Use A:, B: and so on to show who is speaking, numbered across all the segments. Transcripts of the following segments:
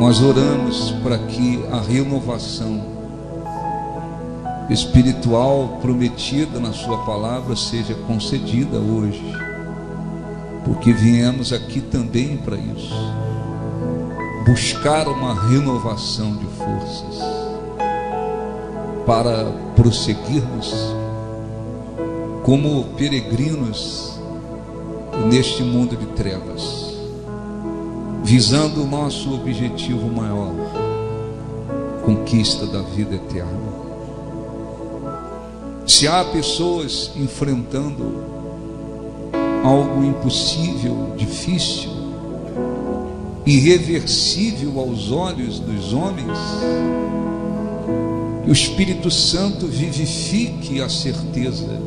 A: nós oramos para que a renovação espiritual prometida na sua palavra seja concedida hoje, porque viemos aqui também para isso, buscar uma renovação de forças para prosseguirmos como peregrinos neste mundo de trevas, visando o nosso objetivo maior, conquista da vida eterna. Se há pessoas enfrentando algo impossível, difícil, irreversível aos olhos dos homens, que o Espírito Santo vivifique a certeza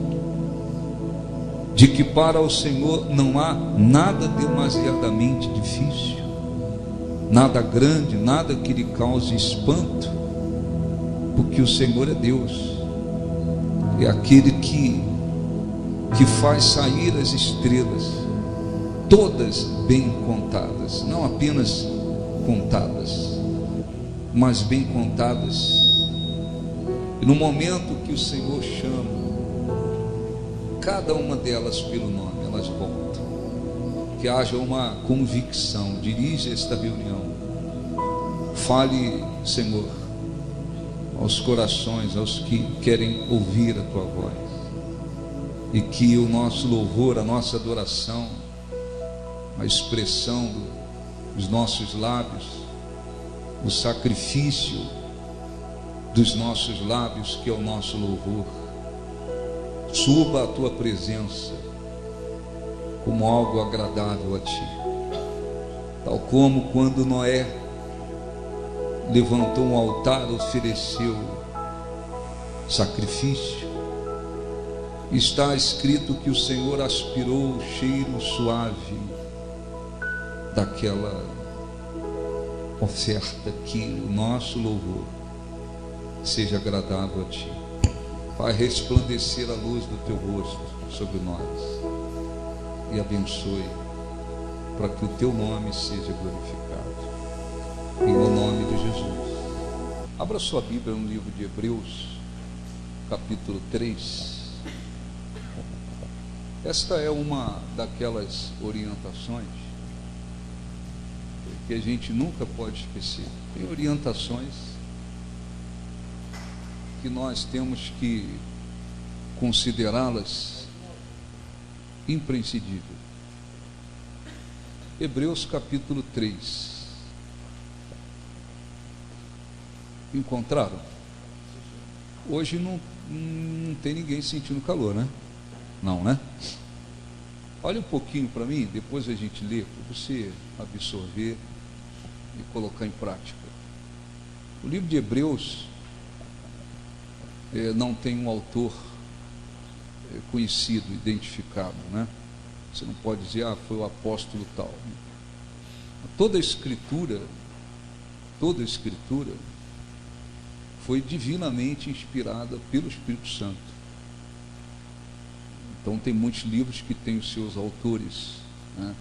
A: de que para o Senhor não há nada demasiadamente difícil, nada grande, nada que lhe cause espanto, porque o Senhor é Deus, é aquele que faz sair as estrelas, todas bem contadas, não apenas contadas, mas bem contadas. E no momento que o Senhor chama cada uma delas pelo nome, elas voltam. Que haja uma convicção, dirige esta reunião, fale, Senhor, aos corações, aos que querem ouvir a tua voz, e que o nosso louvor, a nossa adoração, a expressão dos nossos lábios, o sacrifício dos nossos lábios, que é o nosso louvor, suba à tua presença como algo agradável a ti, tal como quando Noé levantou um altar, ofereceu sacrifício. Está escrito que o Senhor aspirou o cheiro suave daquela oferta, que o nosso louvor seja agradável a ti. Vai resplandecer a luz do teu rosto sobre nós e abençoe, para que o teu nome seja glorificado, em nome de Jesus. Abra sua Bíblia no livro de Hebreus, capítulo 3. Esta é uma daquelas orientações que a gente nunca pode esquecer. Tem orientações que nós temos que considerá-las imprescindíveis. Hebreus capítulo 3. Encontraram? Hoje não tem ninguém sentindo calor, né? Não, né? Olha um pouquinho para mim, depois a gente lê, para você absorver e colocar em prática. O livro de Hebreus não tem um autor conhecido, identificado, né? Você não pode dizer, foi o apóstolo tal. Toda a escritura foi divinamente inspirada pelo Espírito Santo. Então tem muitos livros que têm os seus autores, né,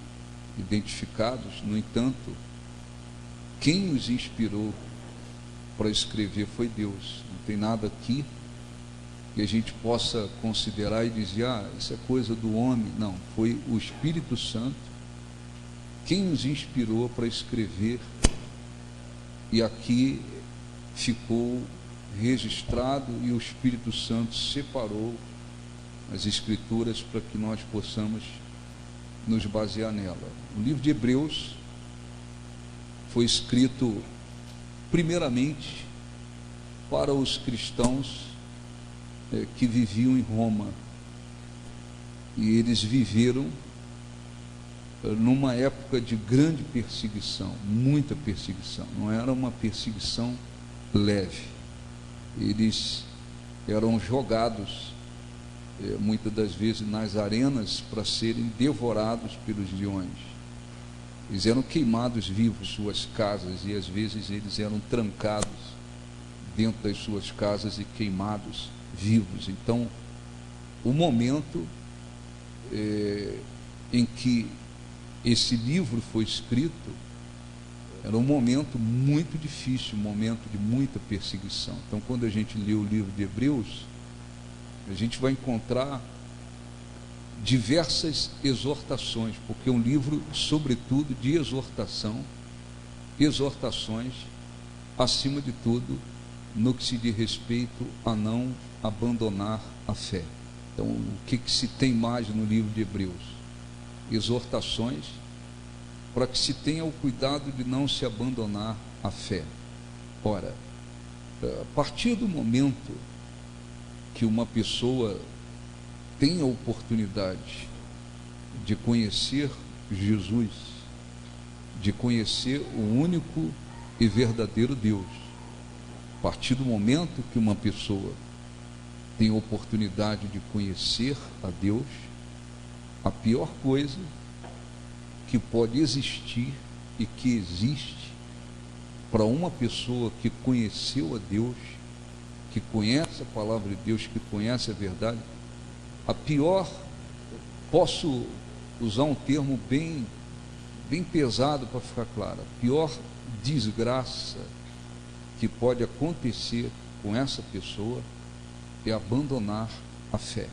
A: identificados. No entanto, quem os inspirou para escrever foi Deus. Não tem nada aqui que a gente possa considerar e dizer, isso é coisa do homem. Não, foi o Espírito Santo quem os inspirou para escrever, e aqui ficou registrado, e o Espírito Santo separou as Escrituras para que nós possamos nos basear nela. O livro de Hebreus foi escrito primeiramente para os cristãos que viviam em Roma, e eles viveram numa época de grande perseguição, muita perseguição. Não era uma perseguição leve. Eles eram jogados muitas das vezes nas arenas para serem devorados pelos leões. Eles eram queimados vivos em suas casas, e às vezes eles eram trancados dentro das suas casas e queimados vivos. Então, o momento em que esse livro foi escrito Era um momento muito difícil, um momento de muita perseguição. Então, quando a gente lê o livro de Hebreus, a gente vai encontrar diversas exortações, porque é um livro, sobretudo, de exortações, acima de tudo, no que se diz respeito a não abandonar a fé. Então, o que se tem mais no livro de Hebreus? Exortações para que se tenha o cuidado de não se abandonar a fé. Ora, a partir do momento que uma pessoa tem a oportunidade de conhecer Jesus, de conhecer o único e verdadeiro Deus, a partir do momento que uma pessoa tem a oportunidade de conhecer a Deus, a pior coisa que pode existir e que existe para uma pessoa que conheceu a Deus, que conhece a palavra de Deus, que conhece a verdade, a pior, posso usar um termo bem pesado para ficar claro, a pior desgraça que pode acontecer com essa pessoa é abandonar a fé,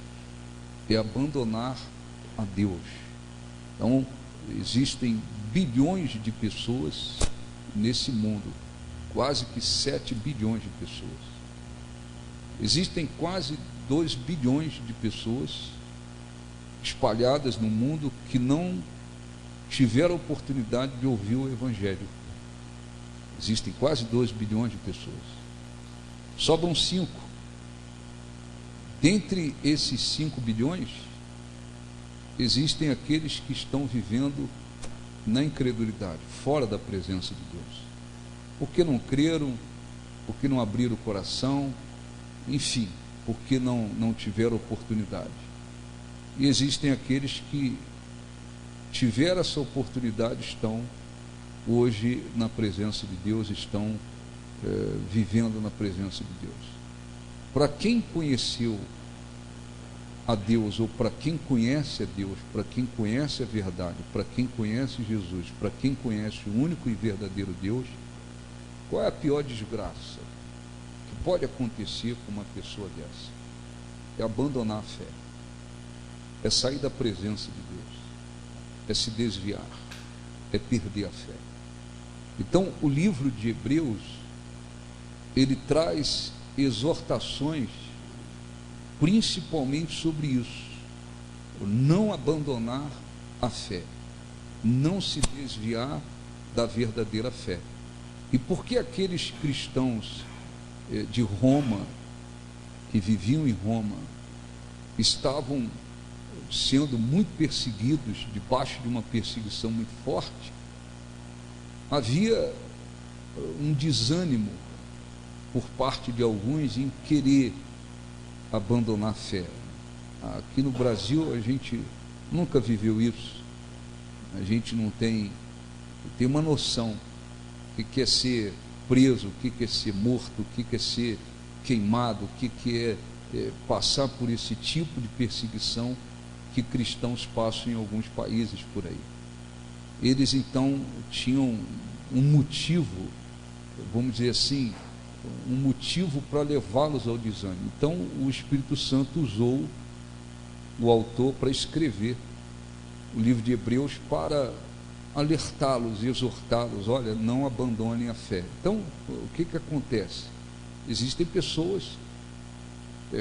A: é abandonar a Deus. Então, existem bilhões de pessoas nesse mundo, quase que 7 bilhões de pessoas. Existem quase 2 bilhões de pessoas espalhadas no mundo que não tiveram a oportunidade de ouvir o Evangelho. Existem quase 2 bilhões de pessoas. Sobram 5. Dentre esses 5 bilhões, existem aqueles que estão vivendo na incredulidade, fora da presença de Deus. Porque não creram, porque não abriram o coração, enfim, porque não tiveram oportunidade. E existem aqueles que tiveram essa oportunidade, estão hoje na presença de Deus, estão vivendo na presença de Deus. Para quem conheceu a Deus, ou para quem conhece a Deus, para quem conhece a verdade, para quem conhece Jesus, para quem conhece o único e verdadeiro Deus, qual é a pior desgraça que pode acontecer com uma pessoa dessa? É abandonar a fé, é sair da presença de Deus, é se desviar, é perder a fé. Então, o livro de Hebreus, ele traz exortações principalmente sobre isso: não abandonar a fé, não se desviar da verdadeira fé. E por que aqueles cristãos de Roma, que viviam em Roma, estavam sendo muito perseguidos, debaixo de uma perseguição muito forte? Havia um desânimo por parte de alguns em querer abandonar a fé. Aqui no Brasil a gente nunca viveu isso, a gente não tem uma noção do que é ser preso, o que é ser morto, o que é ser queimado, o que é passar por esse tipo de perseguição que cristãos passam em alguns países por aí. Eles então tinham um motivo, vamos dizer assim, um motivo para levá-los ao desânimo. Então o Espírito Santo usou o autor para escrever o livro de Hebreus para alertá-los e exortá-los: olha, não abandonem a fé. Então, o que acontece? Existem pessoas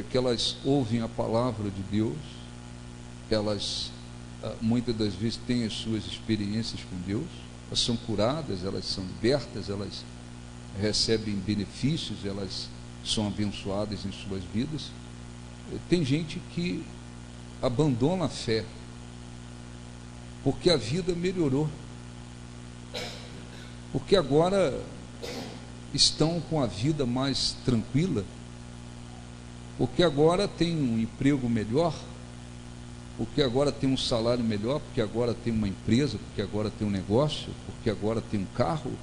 A: que elas ouvem a palavra de Deus, elas muitas das vezes têm as suas experiências com Deus, elas são curadas, elas são libertas, elas recebem benefícios, elas são abençoadas em suas vidas. Tem gente que abandona a fé porque a vida melhorou, porque agora estão com a vida mais tranquila, porque agora tem um emprego melhor, porque agora tem um salário melhor, porque agora tem uma empresa, porque agora tem um negócio, porque agora tem um carro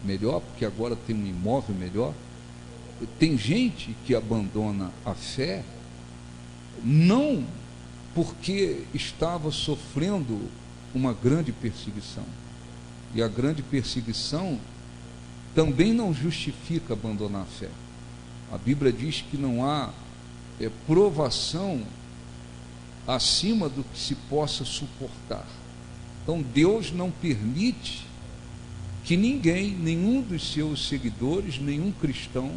A: melhor, porque agora tem um imóvel melhor. Tem gente que abandona a fé não porque estava sofrendo uma grande perseguição, e a grande perseguição também não justifica abandonar a fé. A Bíblia diz que não há provação acima do que se possa suportar. Então Deus não permite que ninguém, nenhum dos seus seguidores, nenhum cristão,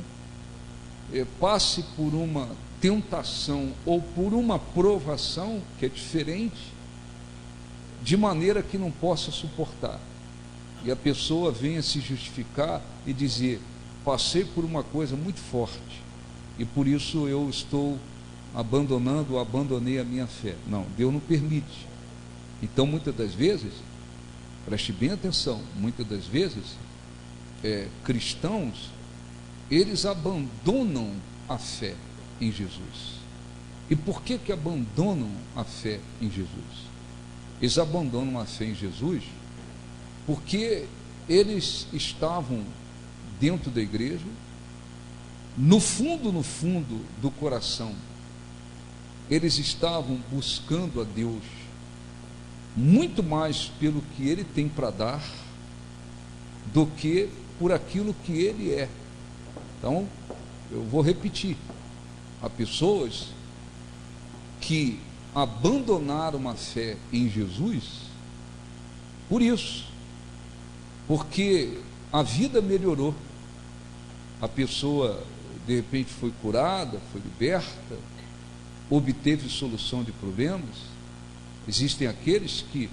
A: passe por uma tentação ou por uma provação que é diferente, de maneira que não possa suportar. E a pessoa venha se justificar e dizer: passei por uma coisa muito forte e por isso eu estou abandonando ou abandonei a minha fé. Não, Deus não permite. Então, muitas das vezes, preste bem atenção, muitas das vezes, cristãos, eles abandonam a fé em Jesus. E por que abandonam a fé em Jesus? Eles abandonam a fé em Jesus porque eles estavam dentro da igreja, no fundo do coração, eles estavam buscando a Deus muito mais pelo que Ele tem para dar do que por aquilo que Ele é. Então, eu vou repetir: há pessoas que abandonaram a fé em Jesus por isso, porque a vida melhorou, a pessoa de repente foi curada, foi liberta, obteve solução de problemas. Existem aqueles que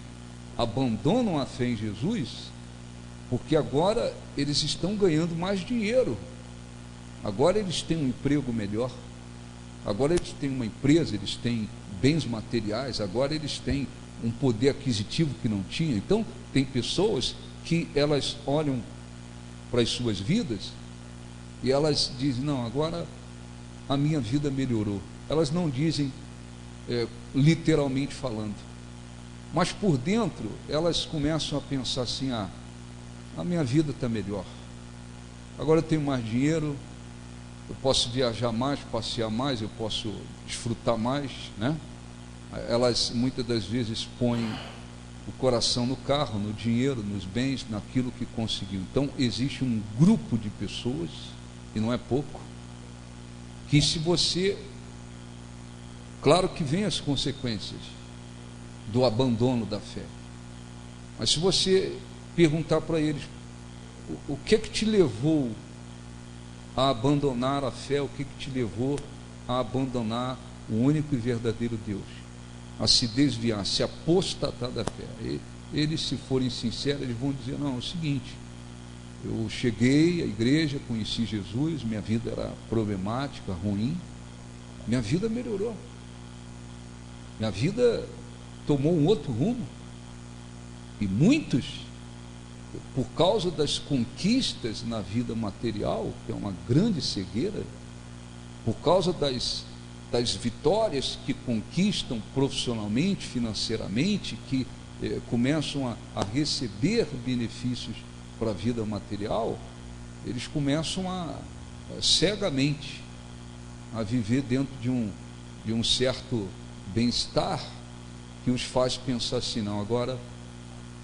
A: abandonam a fé em Jesus porque agora eles estão ganhando mais dinheiro, agora eles têm um emprego melhor, agora eles têm uma empresa, eles têm bens materiais, agora eles têm um poder aquisitivo que não tinham. Então tem pessoas que elas olham para as suas vidas e elas dizem: não, agora a minha vida melhorou. Elas não dizem literalmente falando, mas por dentro elas começam a pensar assim: a minha vida está melhor, agora eu tenho mais dinheiro, eu posso viajar mais, passear mais, eu posso desfrutar mais, né? Elas muitas das vezes põem o coração no carro, no dinheiro, nos bens, naquilo que conseguiu. Então existe um grupo de pessoas, e não é pouco, que se você, claro que vem as consequências do abandono da fé, mas se você perguntar para eles: o que te levou a abandonar a fé, o que te levou a abandonar o único e verdadeiro Deus, a se desviar, se apostatar da fé? Eles, se forem sinceros, eles vão dizer: não, é o seguinte, eu cheguei à igreja, conheci Jesus, minha vida era problemática, ruim, minha vida melhorou, minha vida tomou um outro rumo. E muitos, por causa das conquistas na vida material, que é uma grande cegueira, por causa das vitórias que conquistam profissionalmente, financeiramente, que começam a receber benefícios para a vida material, eles começam a cegamente a viver dentro de um certo bem-estar que os faz pensar assim: não, agora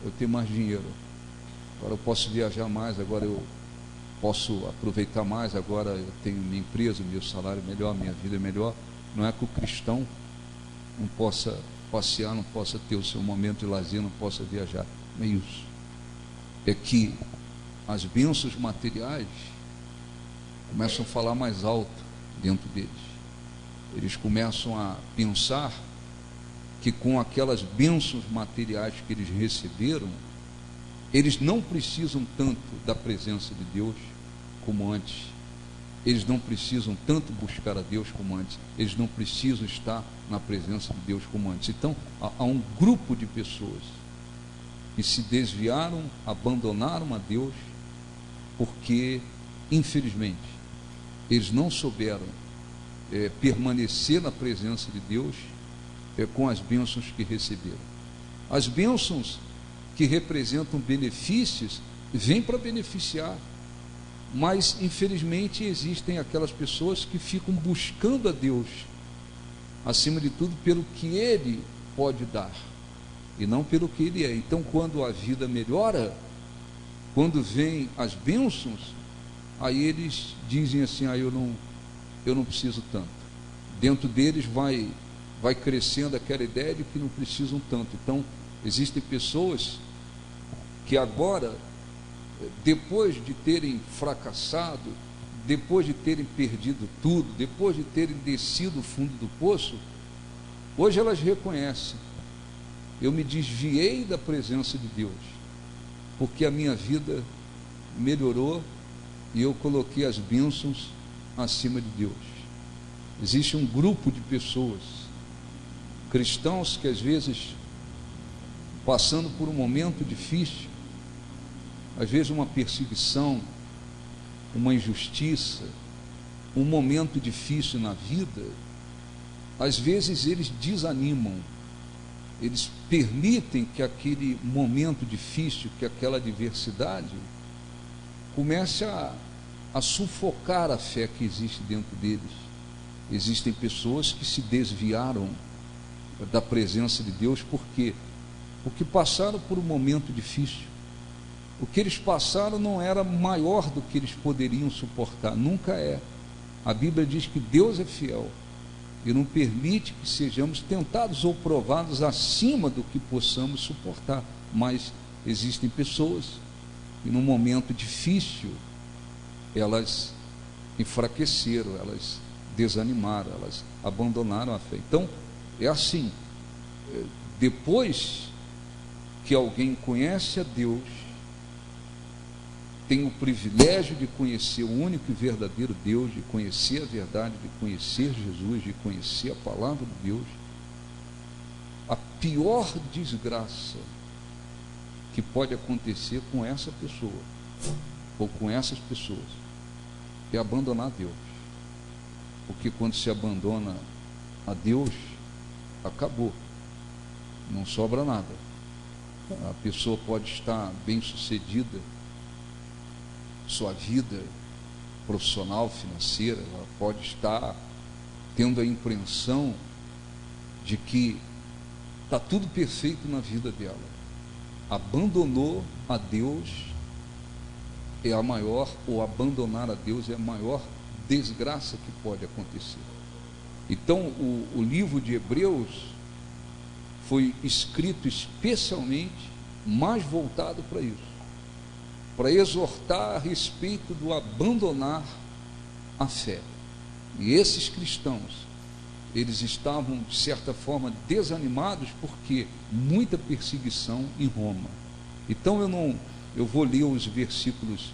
A: eu tenho mais dinheiro, agora eu posso viajar mais, agora eu posso aproveitar mais, agora eu tenho minha empresa, meu salário é melhor, minha vida é melhor. Não é que o cristão não possa passear, não possa ter o seu momento de lazer, não possa viajar, não é isso. É que as bênçãos materiais começam a falar mais alto dentro deles. Eles começam a pensar que com aquelas bênçãos materiais que eles receberam, eles não precisam tanto da presença de Deus como antes, eles não precisam tanto buscar a Deus como antes, eles não precisam estar na presença de Deus como antes. Então há um grupo de pessoas que se desviaram, abandonaram a Deus, porque infelizmente eles não souberam permanecer na presença de Deus com as bênçãos que receberam. As bênçãos que representam benefícios vêm para beneficiar, mas infelizmente existem aquelas pessoas que ficam buscando a Deus acima de tudo pelo que Ele pode dar e não pelo que Ele é. Então, quando a vida melhora, quando vêm as bênçãos, aí eles dizem assim: eu não preciso tanto. Dentro deles vai crescendo aquela ideia de que não precisam tanto. Então, existem pessoas que agora, depois de terem fracassado, depois de terem perdido tudo, depois de terem descido o fundo do poço, hoje elas reconhecem: eu me desviei da presença de Deus, porque a minha vida melhorou e eu coloquei as bênçãos acima de Deus. Existe um grupo de pessoas, cristãos, que às vezes, passando por um momento difícil, às vezes uma perseguição, uma injustiça, um momento difícil na vida, às vezes eles desanimam, eles permitem que aquele momento difícil, que aquela adversidade comece a sufocar a fé que existe dentro deles. Existem pessoas que se desviaram da presença de Deus, por quê? Porque passaram por um momento difícil. O que eles passaram não era maior do que eles poderiam suportar, nunca é. A Bíblia diz que Deus é fiel e não permite que sejamos tentados ou provados acima do que possamos suportar. Mas existem pessoas que num momento difícil elas enfraqueceram, elas desanimaram, elas abandonaram a fé. Então é assim: depois que alguém conhece a Deus, tem o privilégio de conhecer o único e verdadeiro Deus, de conhecer a verdade, de conhecer Jesus, de conhecer a palavra de Deus, a pior desgraça que pode acontecer com essa pessoa ou com essas pessoas é abandonar Deus. Porque quando se abandona a Deus, acabou, não sobra nada. A pessoa pode estar bem sucedida, sua vida profissional, financeira, ela pode estar tendo a impressão de que está tudo perfeito na vida dela. Abandonou a Deus é a maior, ou abandonar a Deus é a maior desgraça que pode acontecer. Então o livro de Hebreus foi escrito especialmente mais voltado para isso, para exortar a respeito do abandonar a fé. E esses cristãos, eles estavam de certa forma desanimados porque muita perseguição em Roma. Então eu vou ler os versículos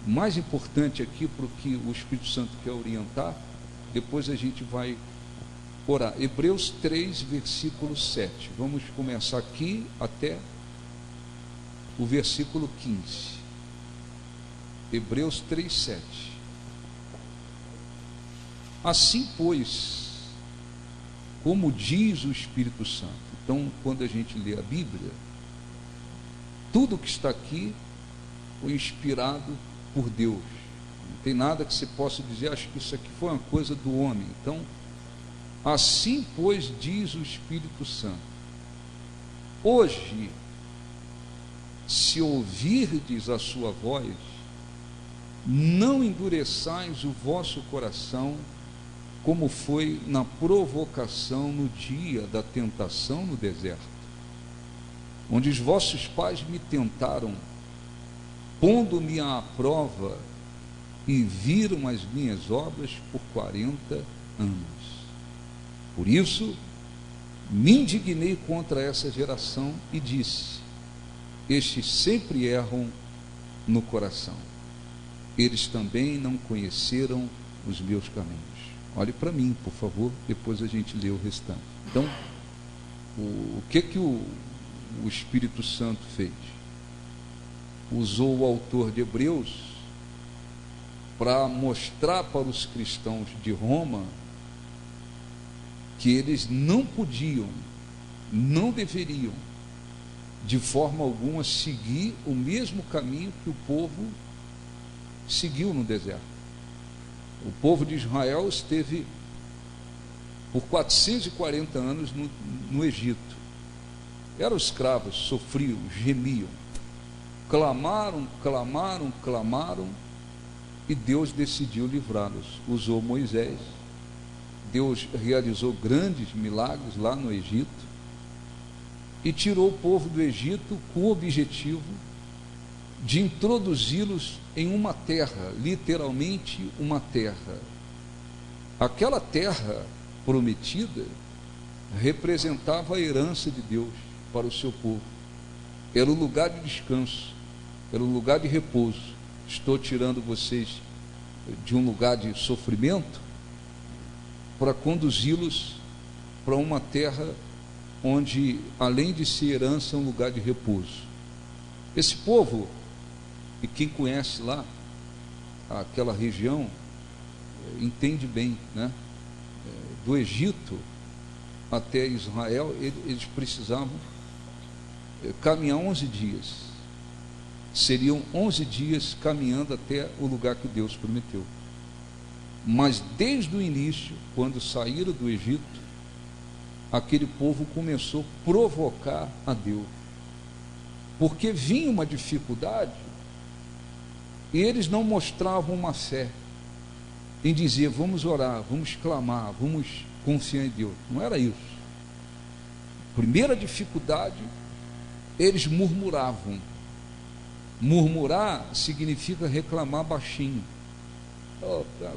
A: mais importantes aqui para o que o Espírito Santo quer orientar, depois a gente vai orar. Hebreus 3, versículo 7. Vamos começar aqui até o versículo 15. Hebreus 3, 7. Assim, pois, como diz o Espírito Santo. Então, quando a gente lê a Bíblia, tudo que está aqui foi inspirado por Deus. Não tem nada que você possa dizer: acho que isso aqui foi uma coisa do homem. Então, assim, pois, diz o Espírito Santo: hoje, se ouvirdes a sua voz, não endureçais o vosso coração, como foi na provocação no dia da tentação no deserto, onde os vossos pais me tentaram, pondo-me à prova, e viram as minhas obras por 40 anos. Por isso, me indignei contra essa geração e disse: estes sempre erram no coração, eles também não conheceram os meus caminhos. Olhe para mim, por favor, depois a gente lê o restante. Então, o que o Espírito Santo fez? Usou o autor de Hebreus para mostrar para os cristãos de Roma que eles não podiam, não deveriam, de forma alguma, seguir o mesmo caminho que o povo seguiu no deserto. O povo de Israel esteve por 440 anos no Egito. Eram escravos, sofriam, gemiam, clamaram, clamaram, clamaram, e Deus decidiu livrá-los. Usou Moisés. Deus realizou grandes milagres lá no Egito e tirou o povo do Egito com o objetivo de introduzi-los em uma terra, literalmente uma terra. Aquela terra prometida representava a herança de Deus para o seu povo. Era o lugar de descanso, era o lugar de repouso. Estou tirando vocês de um lugar de sofrimento para conduzi-los para uma terra onde, além de ser herança, é um lugar de repouso. Esse povo, e quem conhece lá aquela região, entende bem, né? Do Egito até Israel, eles precisavam caminhar 11 dias. Seriam 11 dias caminhando até o lugar que Deus prometeu. Mas desde o início, quando saíram do Egito, aquele povo começou a provocar a Deus, porque vinha uma dificuldade e eles não mostravam uma fé em dizer: vamos orar, vamos clamar, vamos confiar em Deus. Não era isso. Primeira dificuldade, eles murmuravam. Murmurar significa reclamar baixinho.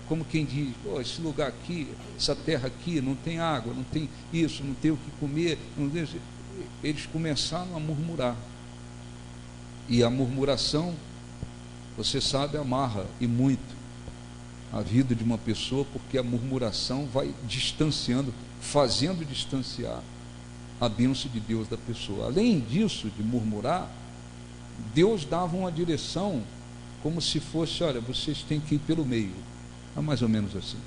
A: Como quem diz: esse lugar aqui, essa terra aqui, não tem água, não tem isso, não tem o que comer. Eles começaram a murmurar. E a murmuração, você sabe, amarra e muito a vida de uma pessoa, porque a murmuração vai distanciando, fazendo distanciar a bênção de Deus da pessoa. Além disso, de murmurar, Deus dava uma direção como se fosse: olha, vocês têm que ir pelo meio. É mais ou menos assim.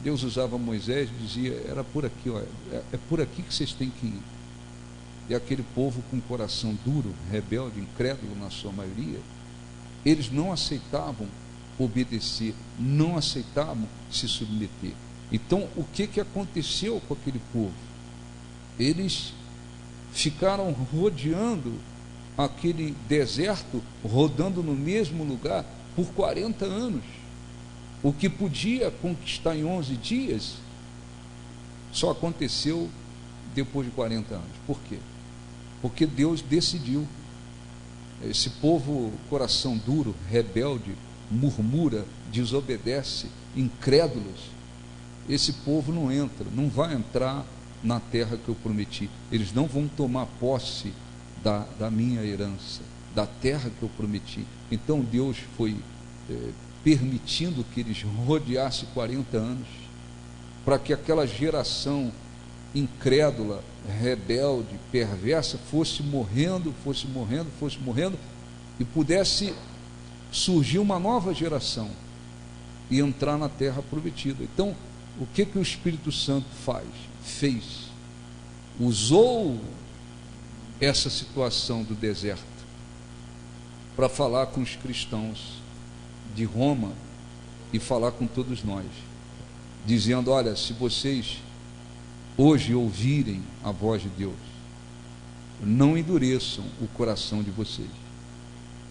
A: Deus usava Moisés e dizia: era por aqui, olha, é por aqui que vocês têm que ir. E aquele povo com coração duro, rebelde, incrédulo na sua maioria, eles não aceitavam obedecer, não aceitavam se submeter. Então, o que aconteceu com aquele povo? Eles ficaram rodeando aquele deserto, rodando no mesmo lugar por 40 anos. O que podia conquistar em 11 dias só aconteceu depois de 40 anos. Por quê? Porque Deus decidiu. Esse povo, coração duro, rebelde, murmura, desobedece, incrédulos, esse povo não entra, não vai entrar na terra que eu prometi. Eles não vão tomar posse da minha herança, da terra que eu prometi. Então Deus foi permitindo que eles rodeassem 40 anos, para que aquela geração incrédula, rebelde, perversa, fosse morrendo, e pudesse surgir uma nova geração e entrar na terra prometida. Então, o que o Espírito Santo fez? Usou essa situação do deserto para falar com os cristãos de Roma e falar com todos nós, dizendo: olha, se vocês hoje ouvirem a voz de Deus, não endureçam o coração de vocês,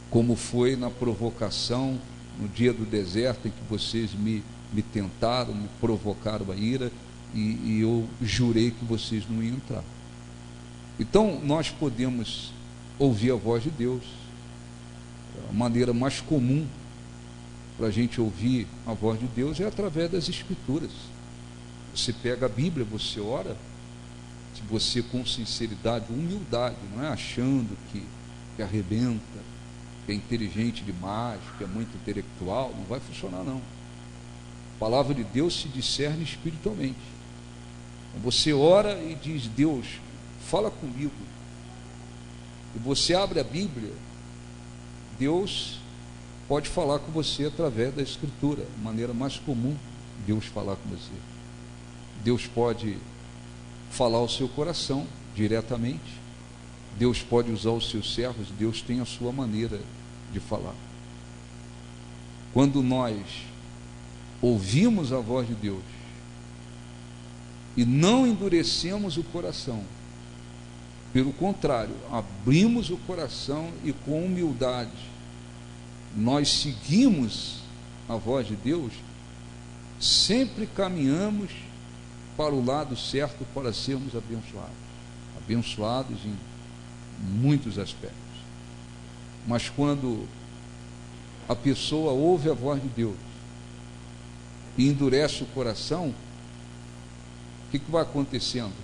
A: como foi na provocação no dia do deserto, em que vocês me tentaram, me provocaram a ira, e eu jurei que vocês não iam entrar. Então nós podemos ouvir a voz de Deus. A maneira mais comum para a gente ouvir a voz de Deus é através das Escrituras. Você pega a Bíblia, você ora, se você com sinceridade, humildade, não é achando que arrebenta, que é inteligente demais, que é muito intelectual, não vai funcionar não. A palavra de Deus se discerne espiritualmente. Você ora e diz: Deus, fala comigo. E você abre a Bíblia, Deus pode falar com você através da Escritura, a maneira mais comum de Deus falar com você. Deus pode falar ao seu coração diretamente, Deus pode usar os seus servos, Deus tem a sua maneira de falar. Quando nós ouvimos a voz de Deus e não endurecemos o coração, Pelo contrário, abrimos o coração e com humildade nós seguimos a voz de Deus, sempre caminhamos para o lado certo para sermos abençoados. Abençoados em muitos aspectos. Mas quando a pessoa ouve a voz de Deus e endurece o coração, o que vai acontecendo?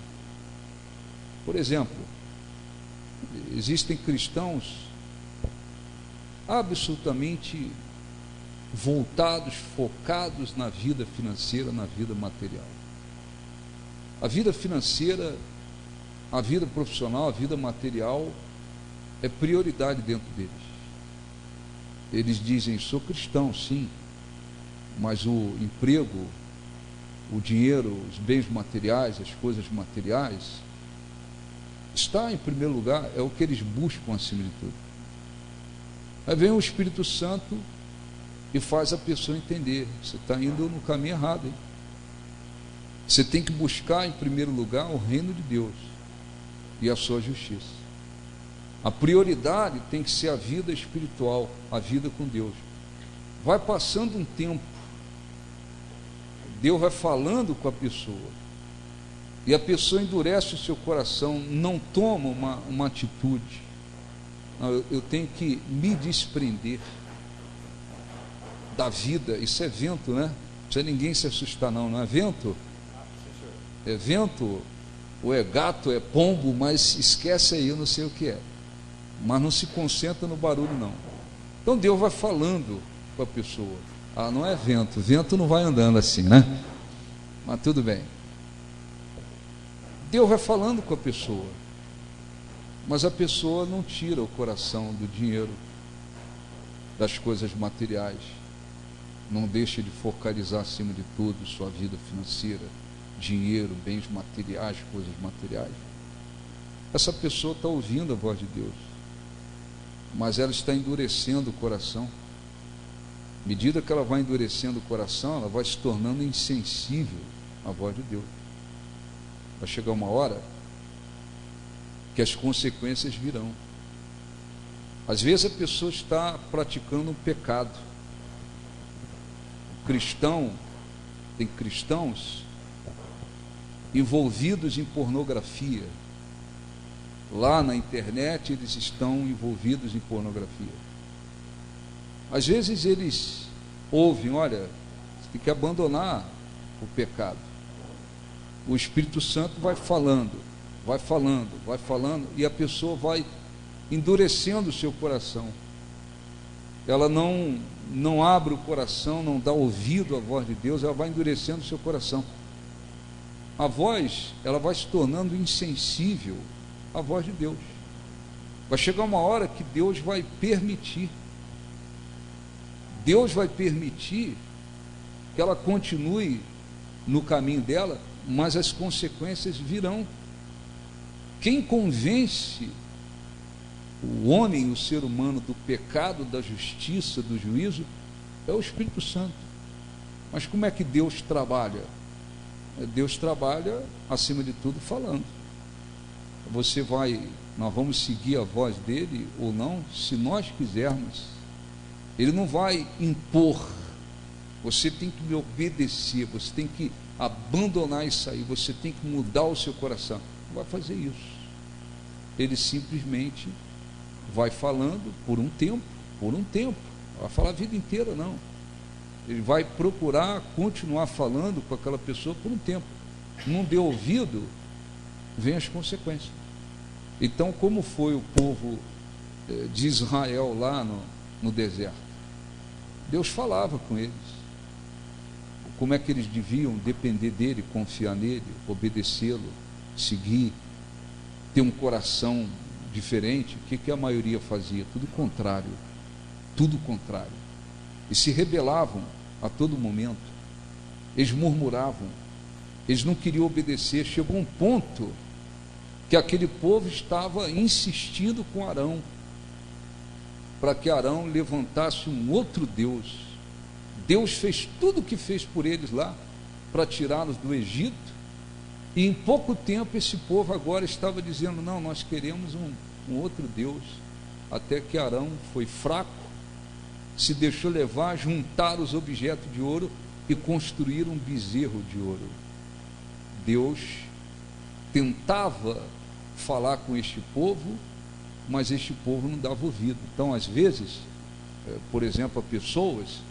A: Por exemplo, existem cristãos absolutamente voltados, focados na vida financeira, na vida material. A vida financeira, a vida profissional, a vida material é prioridade dentro deles. Eles dizem: sou cristão, sim, mas o emprego, o dinheiro, os bens materiais, as coisas materiais, está em primeiro lugar, é o que eles buscam acima de tudo. Aí vem o Espírito Santo e faz a pessoa entender: você está indo no caminho errado, hein? Você tem que buscar em primeiro lugar o reino de Deus e a sua justiça. A prioridade tem que ser a vida espiritual, a vida com Deus. Vai passando um tempo, Deus vai falando com a pessoa, e a pessoa endurece o seu coração, não toma uma atitude. Não, eu tenho que me desprender da vida. Isso é vento, né? Não precisa ninguém se assustar, não é vento? É vento, ou é gato, é pombo, mas esquece aí, eu não sei o que é. Mas não se concentra no barulho, não. Então Deus vai falando com a pessoa. Ah, não é vento, vento não vai andando assim, né? Mas tudo bem. Deus vai falando com a pessoa, mas a pessoa não tira o coração do dinheiro, das coisas materiais, não deixa de focalizar acima de tudo sua vida financeira, dinheiro, bens materiais, coisas materiais. Essa pessoa está ouvindo a voz de Deus, mas ela está endurecendo o coração. À medida que ela vai endurecendo o coração, ela vai se tornando insensível à voz de Deus. Vai chegar uma hora que as consequências virão. Às vezes a pessoa está praticando um pecado. O cristão, tem cristãos envolvidos em pornografia. Lá na internet eles estão envolvidos em pornografia. Às vezes eles ouvem: olha, você tem que abandonar o pecado. O Espírito Santo vai falando, vai falando, vai falando, e a pessoa vai endurecendo o seu coração. Ela não abre o coração, não dá ouvido à voz de Deus, ela vai endurecendo o seu coração. A voz, ela vai se tornando insensível à voz de Deus. Vai chegar uma hora que Deus vai permitir que ela continue no caminho dela, mas as consequências virão. Quem convence o homem, o ser humano, do pecado, da justiça, do juízo, é o Espírito Santo. Mas como é que Deus trabalha? Deus trabalha, acima de tudo, falando. Nós vamos seguir a voz dele ou não, se nós quisermos. Ele não vai impor. Você tem que me obedecer, você tem que abandonar isso aí, você tem que mudar o seu coração. Não vai fazer isso. Ele simplesmente vai falando por um tempo, não vai falar a vida inteira, não. Ele vai procurar continuar falando com aquela pessoa por um tempo. Não deu ouvido, vem as consequências. Então, como foi o povo de Israel lá no deserto? Deus falava com eles. Como é que eles deviam depender dele, confiar nele, obedecê-lo, seguir, ter um coração diferente? O que a maioria fazia? Tudo contrário. Tudo contrário. E se rebelavam a todo momento. Eles murmuravam. Eles não queriam obedecer. Chegou um ponto que aquele povo estava insistindo com Arão, para que Arão levantasse um outro Deus. Deus fez tudo o que fez por eles lá, para tirá-los do Egito, E em pouco tempo esse povo agora estava dizendo: não, nós queremos um outro Deus. Até que Arão foi fraco, se deixou levar, juntaram os objetos de ouro e construíram um bezerro de ouro. Deus tentava falar com este povo, mas este povo não dava ouvido. Então, às vezes, por exemplo, há pessoas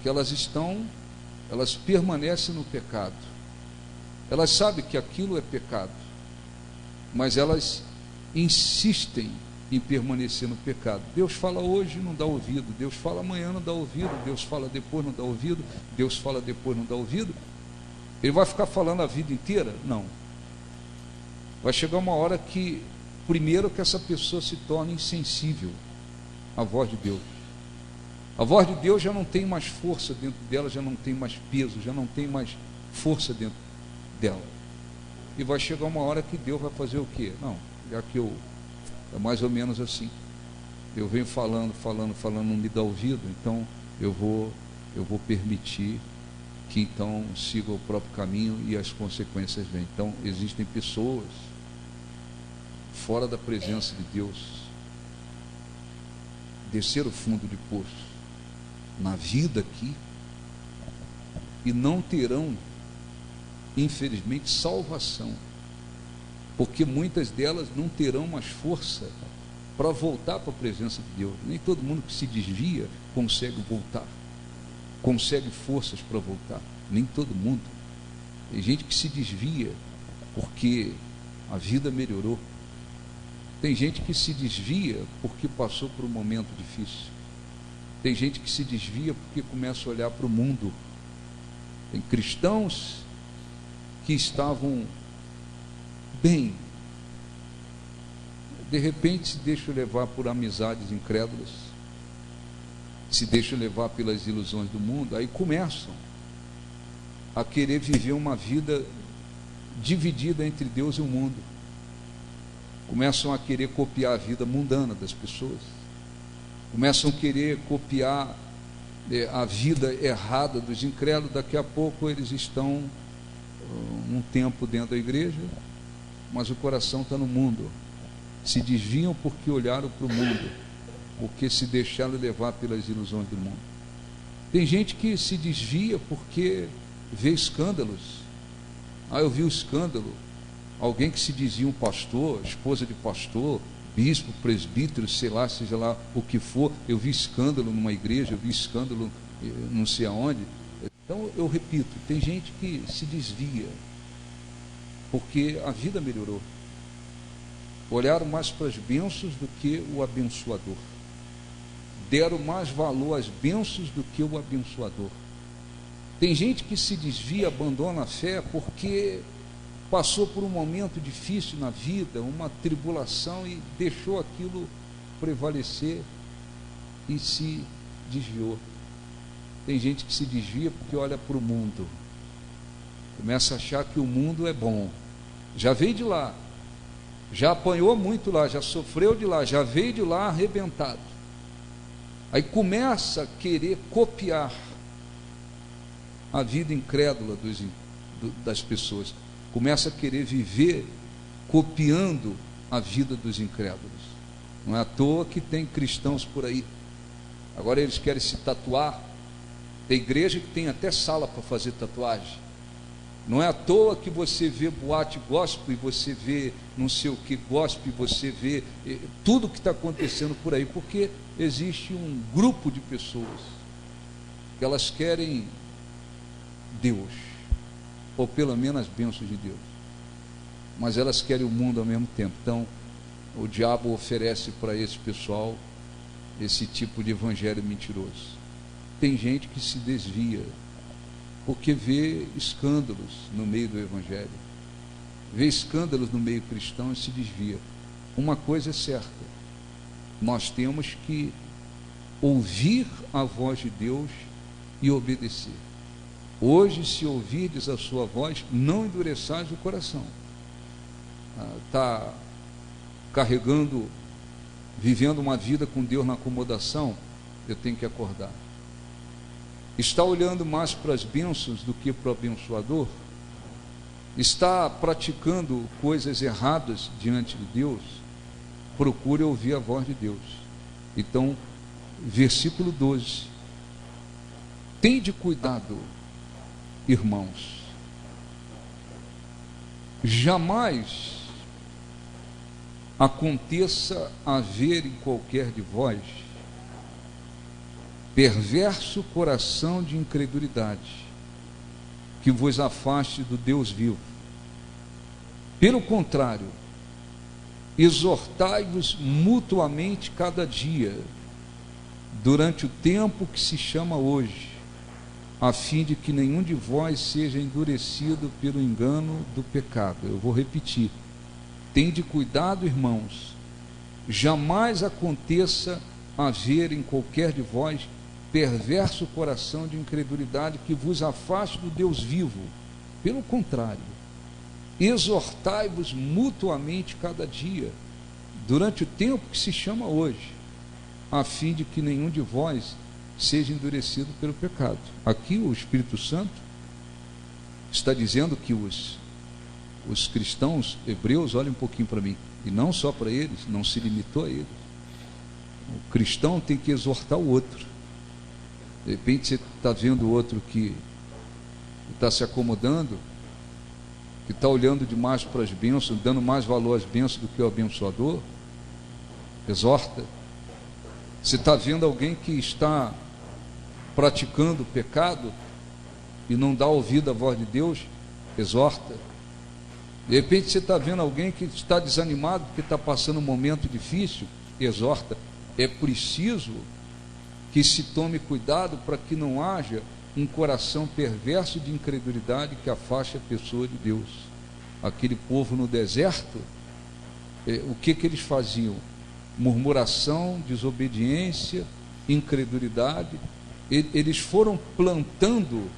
A: que elas permanecem no pecado. Elas sabem que aquilo é pecado, mas elas insistem em permanecer no pecado. Deus fala hoje, não dá ouvido. Deus fala amanhã, não dá ouvido. Deus fala depois, não dá ouvido. Deus fala depois, não dá ouvido. Ele vai ficar falando a vida inteira? Não. Vai chegar uma hora que, primeiro, que essa pessoa se torne insensível à voz de Deus. A voz de Deus já não tem mais força dentro dela, já não tem mais peso, já não tem mais força dentro dela. E vai chegar uma hora que Deus vai fazer o quê? Não, já que é mais ou menos assim. Eu venho falando, não me dá ouvido, então eu vou permitir que então siga o próprio caminho e as consequências vêm. Então existem pessoas fora da presença de Deus, descer o fundo de poço na vida aqui, e não terão, infelizmente, salvação, porque muitas delas não terão mais força para voltar para a presença de Deus. Nem todo mundo que se desvia consegue voltar, consegue forças para voltar, nem todo mundo. Tem gente que se desvia porque a vida melhorou, tem gente que se desvia porque passou por um momento difícil, tem gente que se desvia porque começa a olhar para o mundo. Tem cristãos que estavam bem, de repente se deixam levar por amizades incrédulas, se deixam levar pelas ilusões do mundo, aí começam a querer viver uma vida dividida entre Deus e o mundo, começam a querer copiar a vida mundana das pessoas, começam a querer copiar a vida errada dos incrédulos. Daqui a pouco eles estão um tempo dentro da igreja, mas o coração está no mundo, se desviam porque olharam para o mundo, porque se deixaram levar pelas ilusões do mundo. Tem gente que se desvia porque vê escândalos. Eu vi um escândalo, alguém que se dizia um pastor, esposa de pastor, bispo, presbítero, sei lá, seja lá o que for. Eu vi escândalo numa igreja, eu vi escândalo não sei aonde. Então eu repito, tem gente que se desvia porque a vida melhorou, olharam mais para as bênçãos do que o abençoador, deram mais valor às bênçãos do que o abençoador. Tem gente que se desvia, abandona a fé porque passou por um momento difícil na vida, uma tribulação, e deixou aquilo prevalecer e se desviou. Tem gente que se desvia porque olha para o mundo, começa a achar que o mundo é bom, já veio de lá, já apanhou muito lá, já sofreu de lá, já veio de lá arrebentado, aí começa a querer copiar a vida incrédula das pessoas, começa a querer viver copiando a vida dos incrédulos. Não é à toa que tem cristãos por aí, agora eles querem se tatuar. Tem igreja que tem até sala para fazer tatuagem. Não é à toa que você vê boate gospel e você vê não sei o que gospel, e você vê tudo que está acontecendo por aí, porque existe um grupo de pessoas que elas querem Deus, ou pelo menos as bênçãos de Deus, mas elas querem o mundo ao mesmo tempo. Então o diabo oferece para esse pessoal esse tipo de evangelho mentiroso. Tem gente que se desvia porque vê escândalos no meio do evangelho, vê escândalos no meio cristão e se desvia. Uma coisa é certa, nós temos que ouvir a voz de Deus e obedecer. Hoje, se ouvirdes a sua voz, não endureçais o coração. Está carregando, vivendo uma vida com Deus na acomodação, eu tenho que acordar. Está olhando mais para as bênçãos do que para o abençoador, está praticando coisas erradas diante de Deus, procure ouvir a voz de Deus. Então, versículo 12: tende cuidado, irmãos, jamais aconteça haver em qualquer de vós perverso coração de incredulidade, que vos afaste do Deus vivo. Pelo contrário, exortai-vos mutuamente cada dia, durante o tempo que se chama hoje, a fim de que nenhum de vós seja endurecido pelo engano do pecado. Eu vou repetir: tende cuidado, irmãos, jamais aconteça haver em qualquer de vós perverso coração de incredulidade que vos afaste do Deus vivo. Pelo contrário, exortai-vos mutuamente cada dia, durante o tempo que se chama hoje, a fim de que nenhum de vós seja endurecido pelo pecado. Aqui o Espírito Santo está dizendo que os cristãos hebreus, olhem um pouquinho para mim, e não só para eles, não se limitou a eles. O cristão tem que exortar o outro. De repente você está vendo o outro que está se acomodando, que está olhando demais para as bênçãos, dando mais valor às bênçãos do que ao abençoador, exorta. Você está vendo alguém que está praticando pecado e não dá ouvido à voz de Deus, exorta. De repente você está vendo alguém que está desanimado porque está passando um momento difícil, exorta. É preciso que se tome cuidado para que não haja um coração perverso de incredulidade que afaste a pessoa de Deus. Aquele povo no deserto, o que eles faziam? Murmuração, desobediência, incredulidade. Eles foram plantando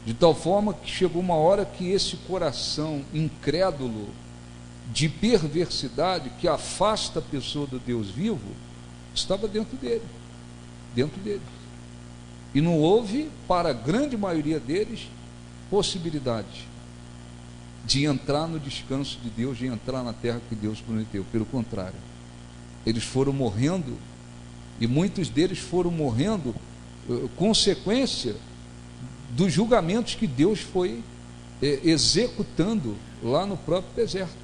A: de tal forma que chegou uma hora que esse coração incrédulo de perversidade que afasta a pessoa do Deus vivo estava dentro dele. E não houve, para a grande maioria deles, possibilidade de entrar no descanso de Deus, de entrar na terra que Deus prometeu. Pelo contrário, eles foram morrendo, e muitos deles foram morrendo consequência dos julgamentos que Deus foi executando lá no próprio deserto.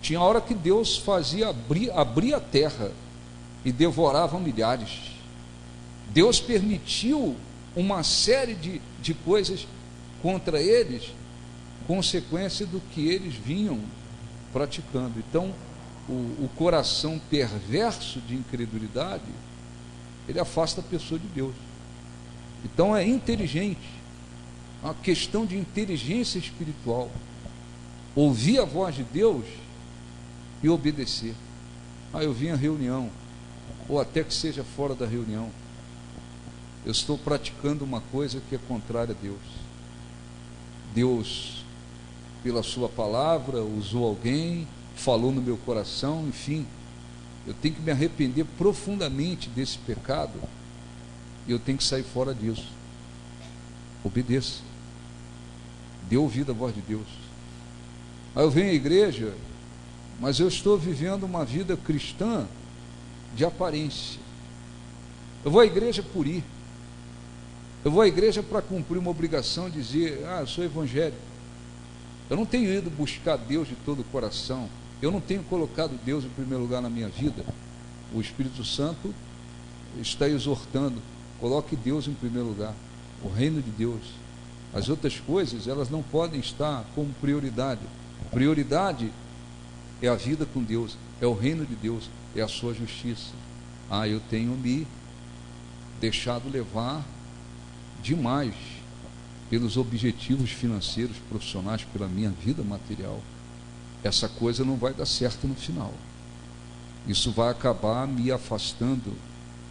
A: Tinha hora que Deus fazia abrir a terra e devorava milhares. Deus permitiu uma série de coisas contra eles, consequência do que eles vinham praticando. Então, o coração perverso de incredulidade, ele afasta a pessoa de Deus. Então é inteligente, uma questão de inteligência espiritual, ouvir a voz de Deus e obedecer. Eu vim à reunião, ou até que seja fora da reunião, eu estou praticando uma coisa que é contrária a Deus. Deus, pela sua palavra, usou alguém, falou no meu coração, enfim, eu tenho que me arrepender profundamente desse pecado, e eu tenho que sair fora disso. Obedeça, dê ouvido à voz de Deus. Eu venho à igreja, mas eu estou vivendo uma vida cristã de aparência. Eu vou à igreja por ir. Eu vou à igreja para cumprir uma obrigação, dizer, eu sou evangélico. Eu não tenho ido buscar Deus de todo o coração. Eu não tenho colocado Deus em primeiro lugar na minha vida. O Espírito Santo está exortando, coloque Deus em primeiro lugar, o reino de Deus. As outras coisas, elas não podem estar como prioridade. Prioridade é a vida com Deus, é o reino de Deus, é a sua justiça. Eu tenho me deixado levar demais pelos objetivos financeiros, profissionais, pela minha vida material. Essa coisa não vai dar certo no final. Isso vai acabar me afastando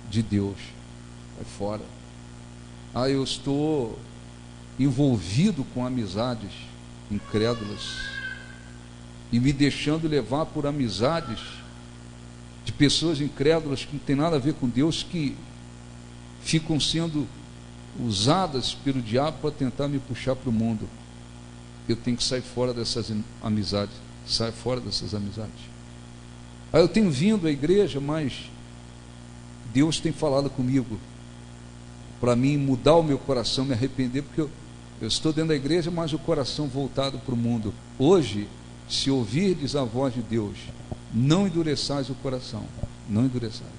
A: de Deus. Vai fora. Eu estou envolvido com amizades incrédulas e me deixando levar por amizades de pessoas incrédulas que não tem nada a ver com Deus, que ficam sendo usadas pelo diabo para tentar me puxar para o mundo. eu tenho que sair fora dessas amizades. Sai fora dessas amizades. Aí eu tenho vindo à igreja, mas Deus tem falado comigo para mim mudar o meu coração, me arrepender, porque eu estou dentro da igreja, mas o coração voltado para o mundo. Hoje, se ouvirdes a voz de Deus, não endureçais o coração, não endureçais.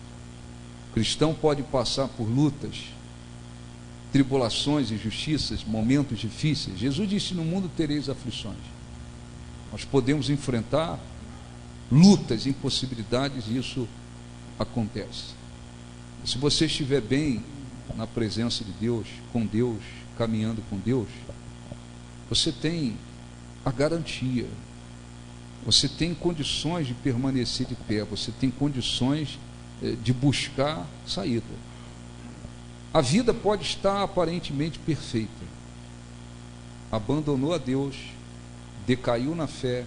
A: O cristão pode passar por lutas, tribulações, injustiças, momentos difíceis. Jesus disse: no mundo tereis aflições. Nós podemos enfrentar lutas, impossibilidades, e isso acontece. Se você estiver bem na presença de Deus, com Deus, caminhando com Deus, você tem a garantia, você tem condições de permanecer de pé, você tem condições de buscar saída. A vida pode estar aparentemente perfeita, abandonou a Deus, decaiu na fé,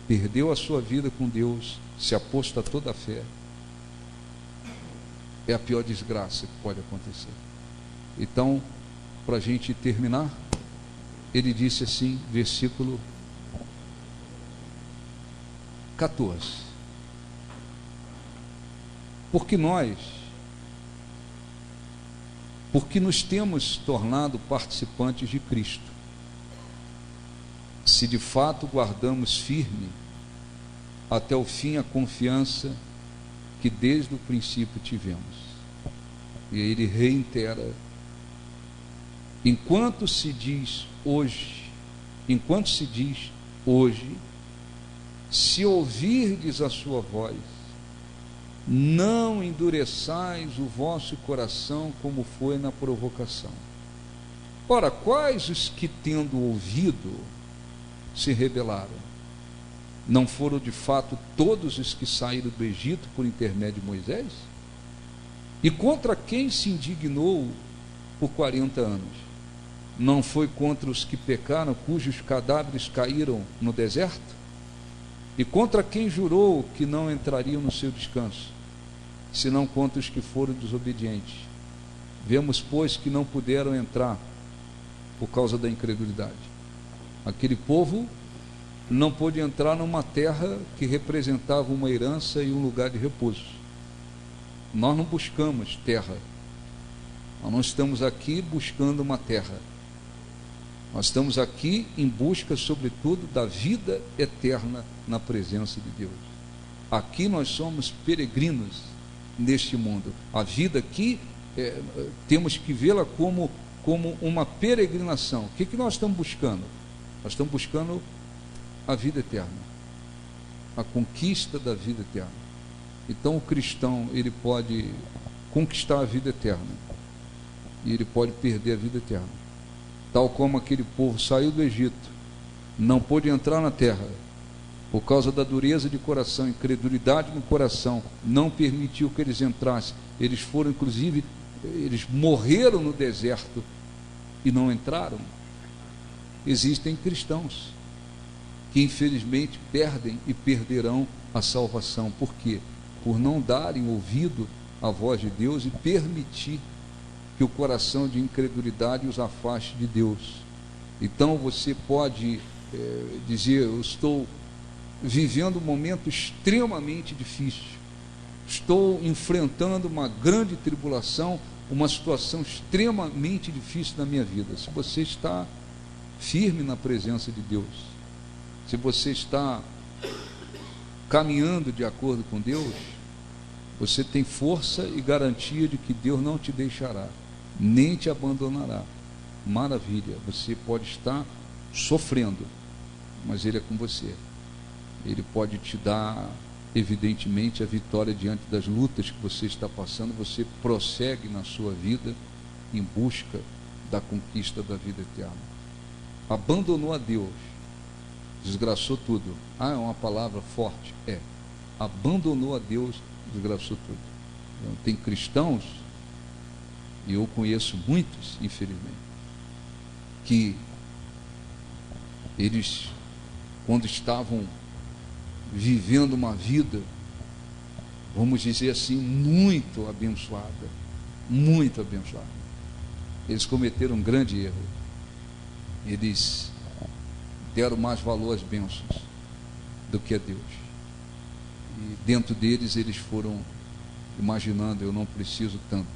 A: perdeu a sua vida com Deus, se apostatou da fé. É a pior desgraça que pode acontecer. Então, para a gente terminar, ele disse assim, versículo 14: porque nos temos tornado participantes de Cristo, se de fato guardamos firme até o fim a confiança que desde o princípio tivemos. E aí ele reitera: enquanto se diz hoje, se ouvirdes a sua voz, não endureçais o vosso coração como foi na provocação. Ora, quais os que, tendo ouvido, se rebelaram? Não foram de fato todos os que saíram do Egito por intermédio de Moisés? E contra quem se indignou por 40 anos? Não foi contra os que pecaram, cujos cadáveres caíram no deserto? E contra quem jurou que não entrariam no seu descanso, senão contra os que foram desobedientes? Vemos, pois, que não puderam entrar por causa da incredulidade. Aquele povo não pôde entrar numa terra que representava uma herança e um lugar de repouso. Nós não buscamos terra, nós não estamos aqui buscando uma terra, nós estamos aqui em busca, sobretudo, da vida eterna na presença de Deus. Aqui nós somos peregrinos neste mundo. A vida aqui, temos que vê-la como uma peregrinação. O que nós estamos buscando? Nós estamos buscando a vida eterna, a conquista da vida eterna. Então o cristão, ele pode conquistar a vida eterna e ele pode perder a vida eterna, tal como aquele povo saiu do Egito, não pôde entrar na terra por causa da dureza de coração, incredulidade no coração, não permitiu que eles entrassem. Eles foram, inclusive, eles morreram no deserto e não entraram. Existem cristãos que infelizmente perdem e perderão a salvação. Por quê? Por não darem ouvido à voz de Deus e permitir que o coração de incredulidade os afaste de Deus. Então você pode dizer: eu estou vivendo um momento extremamente difícil, estou enfrentando uma grande tribulação, uma situação extremamente difícil na minha vida. Se você está firme na presença de Deus, se você está caminhando de acordo com Deus, você tem força e garantia de que Deus não te deixará, nem te abandonará. Maravilha, você pode estar sofrendo, mas Ele é com você. Ele pode te dar, evidentemente, a vitória diante das lutas que você está passando. Você prossegue na sua vida em busca da conquista da vida eterna. Abandonou a Deus, desgraçou tudo. É uma palavra forte? Abandonou a Deus, desgraçou tudo. Então, tem cristãos, e eu conheço muitos, infelizmente, que eles, quando estavam vivendo uma vida, vamos dizer assim, muito abençoada, eles cometeram um grande erro. Eles deram mais valor às bênçãos do que a Deus. E dentro deles eles foram imaginando: eu não preciso tanto,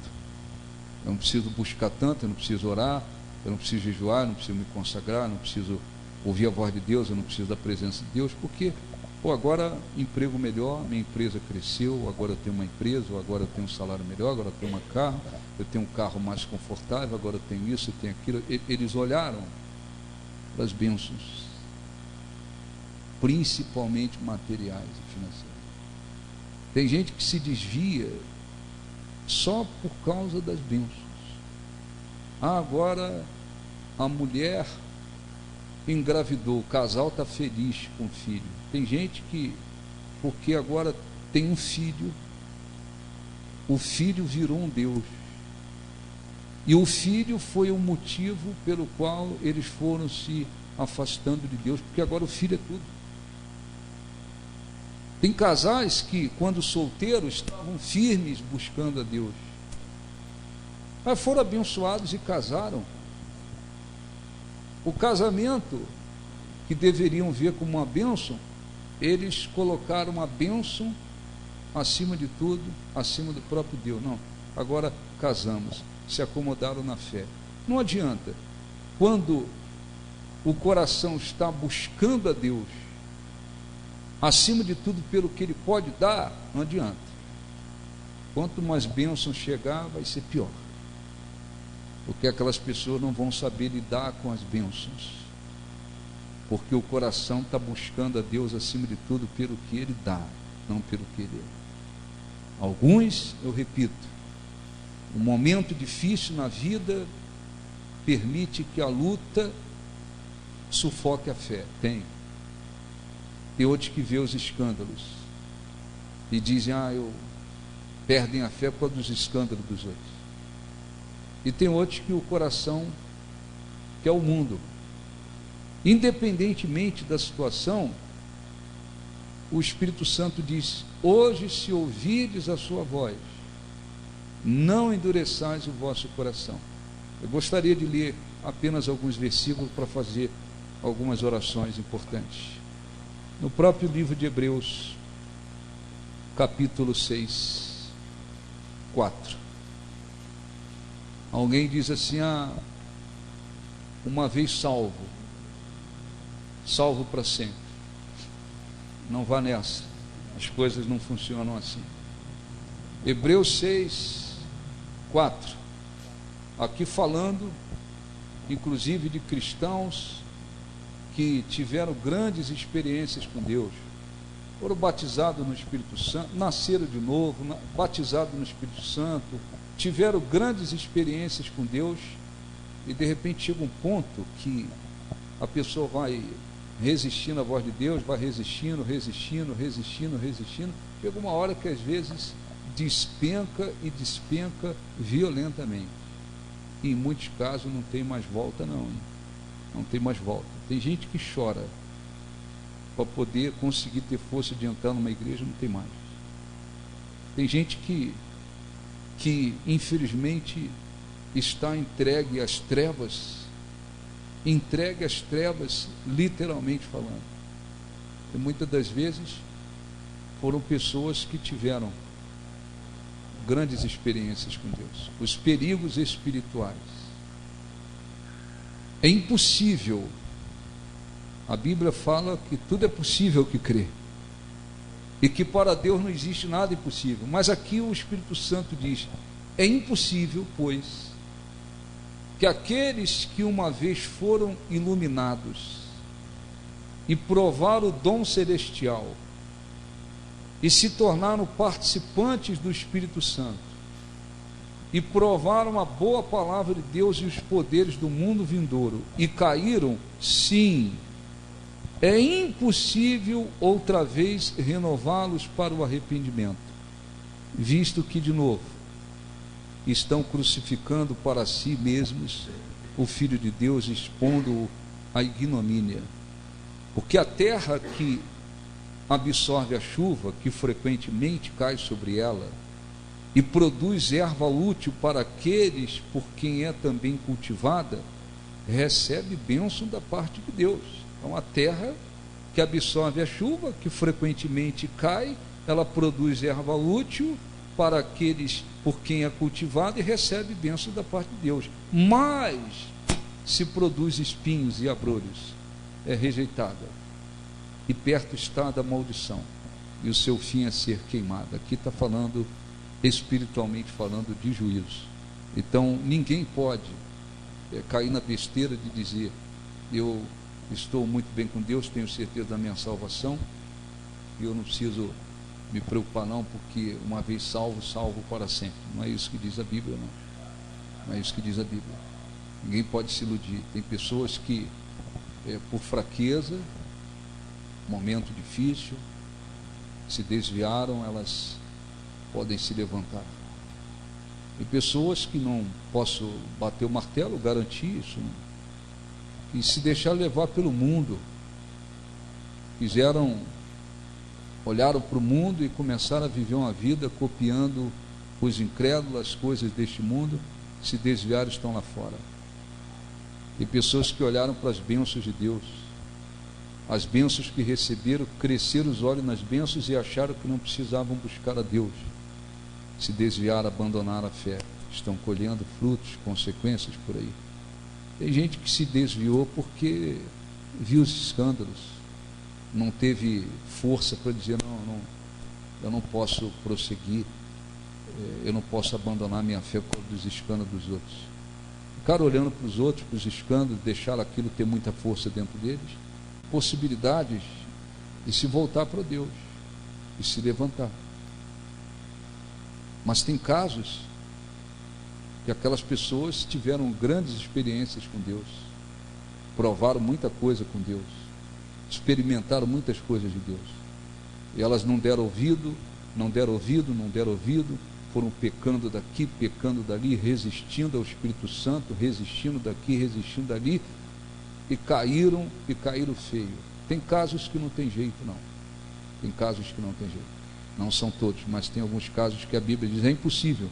A: eu não preciso buscar tanto, eu não preciso orar, eu não preciso jejuar, eu não preciso me consagrar, eu não preciso ouvir a voz de Deus, eu não preciso da presença de Deus, porque agora emprego melhor, minha empresa cresceu, agora eu tenho uma empresa, agora eu tenho um salário melhor, agora eu tenho uma carro, eu tenho um carro mais confortável, agora eu tenho isso, eu tenho aquilo. Eles olharam para as bênçãos, principalmente materiais e financeiras. Tem gente que se desvia só por causa das bênçãos. Agora a mulher engravidou, o casal está feliz com o filho. Tem gente que, porque agora tem um filho, o filho virou um Deus. E o filho foi o motivo pelo qual eles foram se afastando de Deus, porque agora o filho é tudo. Tem casais que, quando solteiros, estavam firmes buscando a Deus, mas foram abençoados e casaram. O casamento, que deveriam ver como uma bênção, eles colocaram a bênção acima de tudo, acima do próprio Deus. Não, agora casamos, se acomodaram na fé. Não adianta. Quando o coração está buscando a Deus acima de tudo pelo que Ele pode dar, não adianta. Quanto mais bênçãos chegar, vai ser pior, porque aquelas pessoas não vão saber lidar com as bênçãos, porque o coração está buscando a Deus acima de tudo pelo que Ele dá, não pelo que Ele é. Alguns, eu repito, um momento difícil na vida permite que a luta sufoque a fé. Tem outros que vê os escândalos e dizem: perdem a fé por causa dos escândalos dos outros. E tem outros que o coração quer o mundo. Independentemente da situação, o Espírito Santo diz: hoje, se ouvirdes a sua voz, não endureçais o vosso coração. Eu gostaria de ler apenas alguns versículos para fazer algumas orações importantes. No próprio livro de Hebreus, capítulo 6, 4. Alguém diz assim: uma vez salvo para sempre. Não vá nessa, as coisas não funcionam assim. Hebreus 6, 4, aqui falando inclusive de cristãos que tiveram grandes experiências com Deus, foram batizados no Espírito Santo, nasceram de novo, batizados no Espírito Santo, tiveram grandes experiências com Deus, e de repente chega um ponto que a pessoa vai resistindo à voz de Deus, vai resistindo, chega uma hora que às vezes despenca violentamente, e em muitos casos não tem mais volta não tem mais volta. Tem gente que chora para poder conseguir ter força de entrar numa igreja, não tem mais. Tem gente que infelizmente está entregue às trevas, literalmente falando. E muitas das vezes foram pessoas que tiveram grandes experiências com Deus. Os perigos espirituais. É impossível. A Bíblia fala que tudo é possível que crê, e que para Deus não existe nada impossível. Mas aqui o Espírito Santo diz: é impossível, pois, que aqueles que uma vez foram iluminados e provaram o dom celestial e se tornaram participantes do Espírito Santo e provaram a boa palavra de Deus e os poderes do mundo vindouro e caíram, sim, é impossível outra vez renová-los para o arrependimento, visto que de novo estão crucificando para si mesmos o Filho de Deus, expondo-o à ignomínia. Porque a terra que absorve a chuva, que frequentemente cai sobre ela, e produz erva útil para aqueles por quem é também cultivada, recebe bênção da parte de Deus. É uma terra que absorve a chuva, que frequentemente cai, ela produz erva útil para aqueles por quem é cultivada e recebe bênção da parte de Deus. Mas, se produz espinhos e abrolhos, é rejeitada. E perto está da maldição, e o seu fim é ser queimado. Aqui está falando, espiritualmente falando, de juízo. Então, ninguém pode cair na besteira de dizer: eu estou muito bem com Deus, tenho certeza da minha salvação, e eu não preciso me preocupar não, porque uma vez salvo, salvo para sempre. Não é isso que diz a Bíblia, não. Não é isso que diz a Bíblia. Ninguém pode se iludir. Tem pessoas que, por fraqueza, momento difícil, se desviaram, elas podem se levantar. E pessoas que não posso bater o martelo, garantir isso, não? Que se deixaram levar pelo mundo, olharam para o mundo e começaram a viver uma vida copiando os incrédulos, as coisas deste mundo, se desviaram, estão lá fora. E pessoas que olharam para as bênçãos de Deus, as bênçãos que receberam, cresceram os olhos nas bênçãos e acharam que não precisavam buscar a Deus, se desviaram, abandonaram a fé, estão colhendo frutos, consequências por aí. Tem gente que se desviou porque viu os escândalos, não teve força para dizer: não, eu não posso prosseguir, eu não posso abandonar minha fé por causa dos escândalos dos outros. Ficar olhando para os outros, para os escândalos, deixar aquilo ter muita força dentro deles, possibilidades de se voltar para Deus e se levantar. Mas tem casos que aquelas pessoas tiveram grandes experiências com Deus, provaram muita coisa com Deus, experimentaram muitas coisas de Deus, e elas não deram ouvido, foram pecando daqui, pecando dali, resistindo ao Espírito Santo, resistindo daqui, resistindo dali, e caíram feio. Tem casos que não tem jeito, não. Tem casos que não tem jeito. Não são todos, mas tem alguns casos que a Bíblia diz: é impossível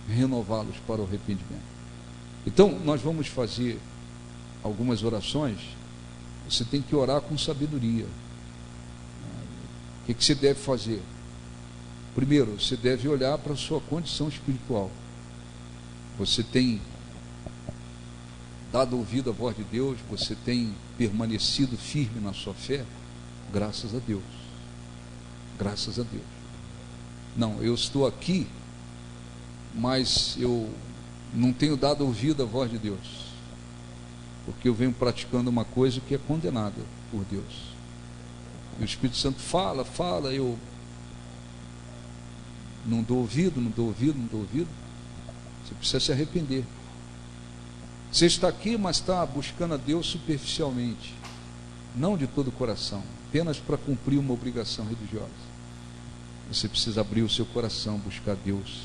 A: renová-los para o arrependimento. Então, nós vamos fazer algumas orações. Você tem que orar com sabedoria. O que você deve fazer? Primeiro, você deve olhar para a sua condição espiritual. Você tem dado ouvido à voz de Deus? Você tem permanecido firme na sua fé? Graças a Deus. Graças a Deus. Não, eu estou aqui, mas eu não tenho dado ouvido à voz de Deus, porque eu venho praticando uma coisa que é condenada por Deus. E o Espírito Santo fala, eu não dou ouvido. Você precisa se arrepender. Você está aqui, mas está buscando a Deus superficialmente, não de todo o coração, apenas para cumprir uma obrigação religiosa. Você precisa abrir o seu coração, buscar Deus.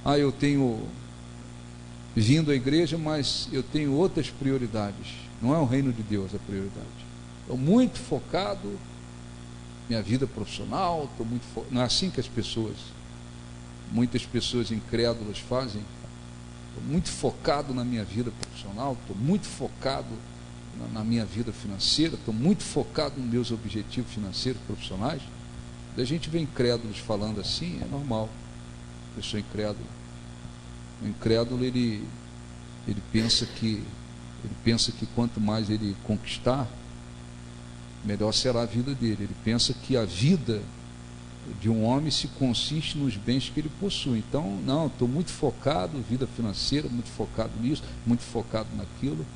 A: Eu tenho vindo à igreja, mas eu tenho outras prioridades. Não é o reino de Deus a prioridade. Estou muito focado, minha vida profissional, não é assim que muitas pessoas incrédulas fazem. Estou muito focado na minha vida profissional, estou muito focado na minha vida financeira, estou muito focado nos meus objetivos financeiros profissionais. A gente vê incrédulos falando assim, é normal. Pessoa incrédula. O incrédulo, ele pensa que quanto mais ele conquistar, melhor será a vida dele. Ele pensa que a vida de um homem se consiste nos bens que ele possui. Então, não, estou muito focado, vida financeira, muito focado nisso, muito focado naquilo.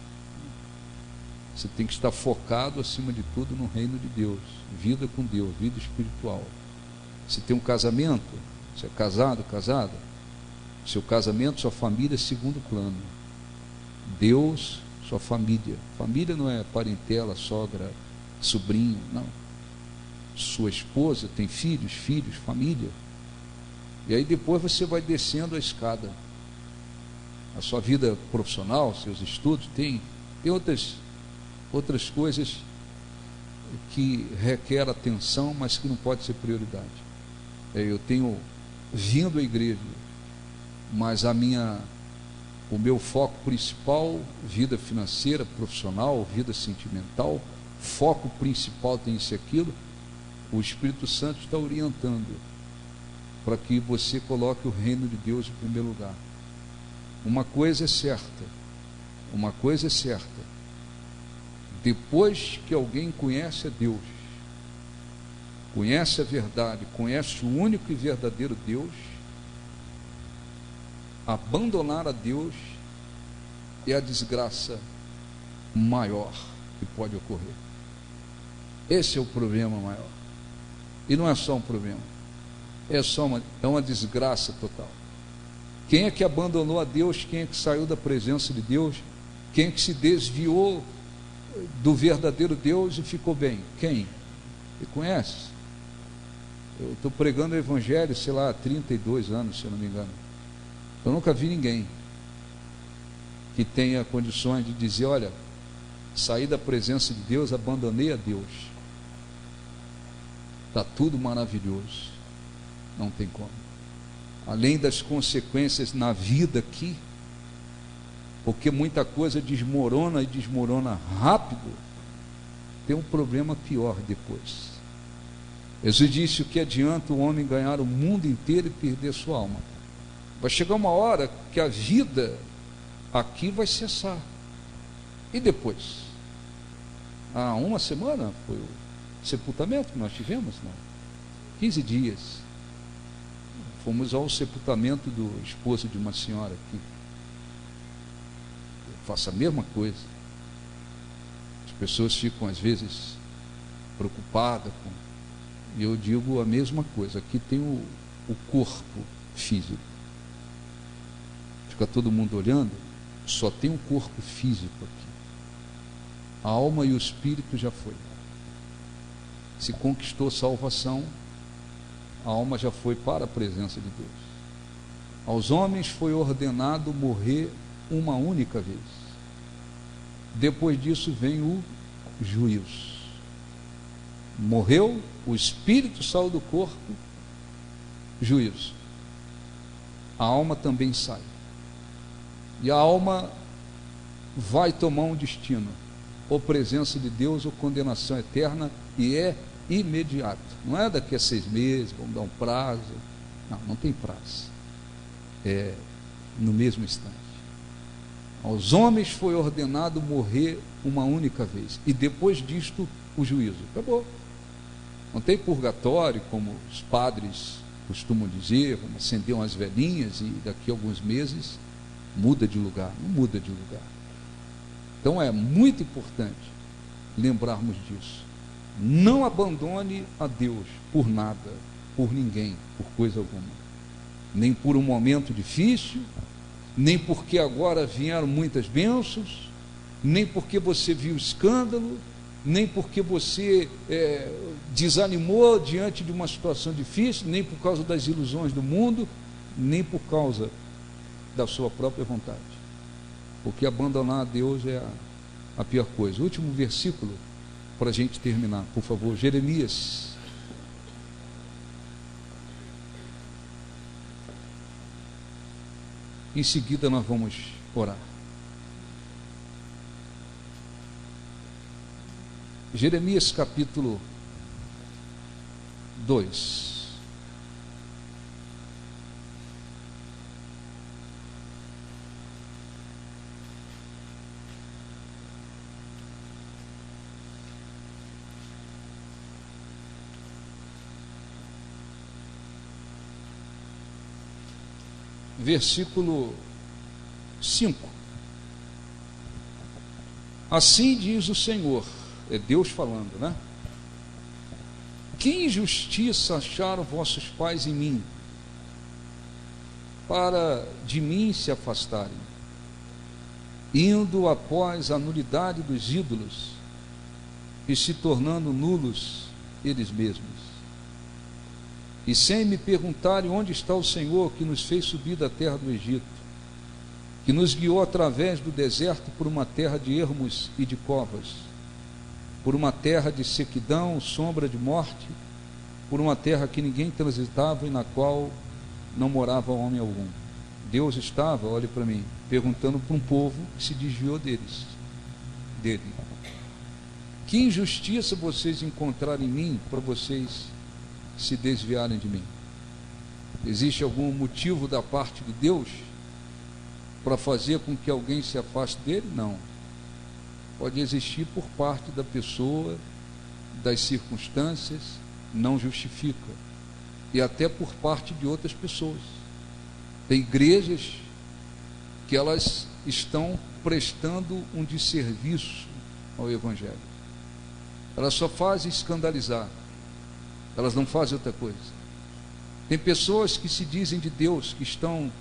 A: Você tem que estar focado, acima de tudo, no reino de Deus, vida com Deus, vida espiritual. Você tem um casamento, você é casado, casada, seu casamento, sua família é segundo plano. Deus, sua família. Família não é parentela, sogra, sobrinho, não. Sua esposa tem filhos, família. E aí depois você vai descendo a escada. A sua vida profissional, seus estudos, tem outras coisas que requer atenção, mas que não pode ser prioridade. Eu tenho vindo à igreja, mas o meu foco principal, vida financeira, profissional, vida sentimental, foco principal tem que ser aquilo, o Espírito Santo está orientando para que você coloque o reino de Deus em primeiro lugar. Uma coisa é certa, depois que alguém conhece a Deus, conhece a verdade, conhece o único e verdadeiro Deus, abandonar a Deus é a desgraça maior que pode ocorrer. Esse é o problema maior. E não é só um problema, é uma desgraça total. Quem é que abandonou a Deus? Quem é que saiu da presença de Deus? Quem é que se desviou do verdadeiro Deus e ficou bem? Quem? Você conhece? Eu estou pregando o Evangelho, sei lá, há 32 anos, se eu não me engano. Eu nunca vi ninguém que tenha condições de dizer: olha, saí da presença de Deus, abandonei a Deus, está tudo maravilhoso. Não tem como. Além das consequências na vida aqui, porque muita coisa desmorona e desmorona rápido, tem um problema pior depois. Jesus disse: o que adianta o homem ganhar o mundo inteiro e perder sua alma? Vai chegar uma hora que a vida aqui vai cessar. E depois? Há uma semana foi o sepultamento que nós tivemos, não? 15 dias. Fomos ao sepultamento do esposo de uma senhora aqui. Eu faço a mesma coisa. As pessoas ficam às vezes preocupadas com... E eu digo a mesma coisa. Aqui tem o corpo físico. Fica todo mundo olhando, só tem um corpo físico aqui. A alma e o espírito já foi. Se conquistou salvação, a alma já foi para a presença de Deus. Aos homens foi ordenado morrer uma única vez. Depois disso vem o juízo. Morreu, o espírito saiu do corpo, juízo. A alma também sai. E a alma vai tomar um destino, ou presença de Deus, ou condenação eterna, e é imediato. Não é daqui a 6 meses, vamos dar um prazo. Não, não tem prazo. É no mesmo instante. Aos homens foi ordenado morrer uma única vez, e depois disto o juízo. Acabou. Não tem purgatório, como os padres costumam dizer, vamos acender umas velhinhas e daqui a alguns meses muda de lugar. Não muda de lugar. Então é muito importante lembrarmos disso. Não abandone a Deus por nada, por ninguém, por coisa alguma. Nem por um momento difícil, nem porque agora vieram muitas bênçãos, nem porque você viu escândalo, nem porque você desanimou diante de uma situação difícil, nem por causa das ilusões do mundo, nem por causa da sua própria vontade. Porque abandonar a Deus é a pior coisa. O último versículo, para a gente terminar, por favor, Jeremias. Em seguida nós vamos orar. Jeremias capítulo 2. Versículo 5. Assim diz o Senhor, é Deus falando, né? Que injustiça acharam vossos pais em mim, para de mim se afastarem, indo após a nulidade dos ídolos e se tornando nulos eles mesmos. E sem me perguntarem onde está o Senhor que nos fez subir da terra do Egito, que nos guiou através do deserto por uma terra de ermos e de covas, por uma terra de sequidão, sombra de morte, por uma terra que ninguém transitava e na qual não morava homem algum. Deus estava, olhe para mim, perguntando para um povo que se desviou dele. Que injustiça vocês encontraram em mim para vocês se desviarem de mim? Existe algum motivo da parte de Deus para fazer com que alguém se afaste dele? Não. Pode existir por parte da pessoa, das circunstâncias, não justifica. E até por parte de outras pessoas. Tem igrejas que elas estão prestando um desserviço ao Evangelho. Elas só fazem escandalizar. Elas não fazem outra coisa. Tem pessoas que se dizem de Deus, que estão,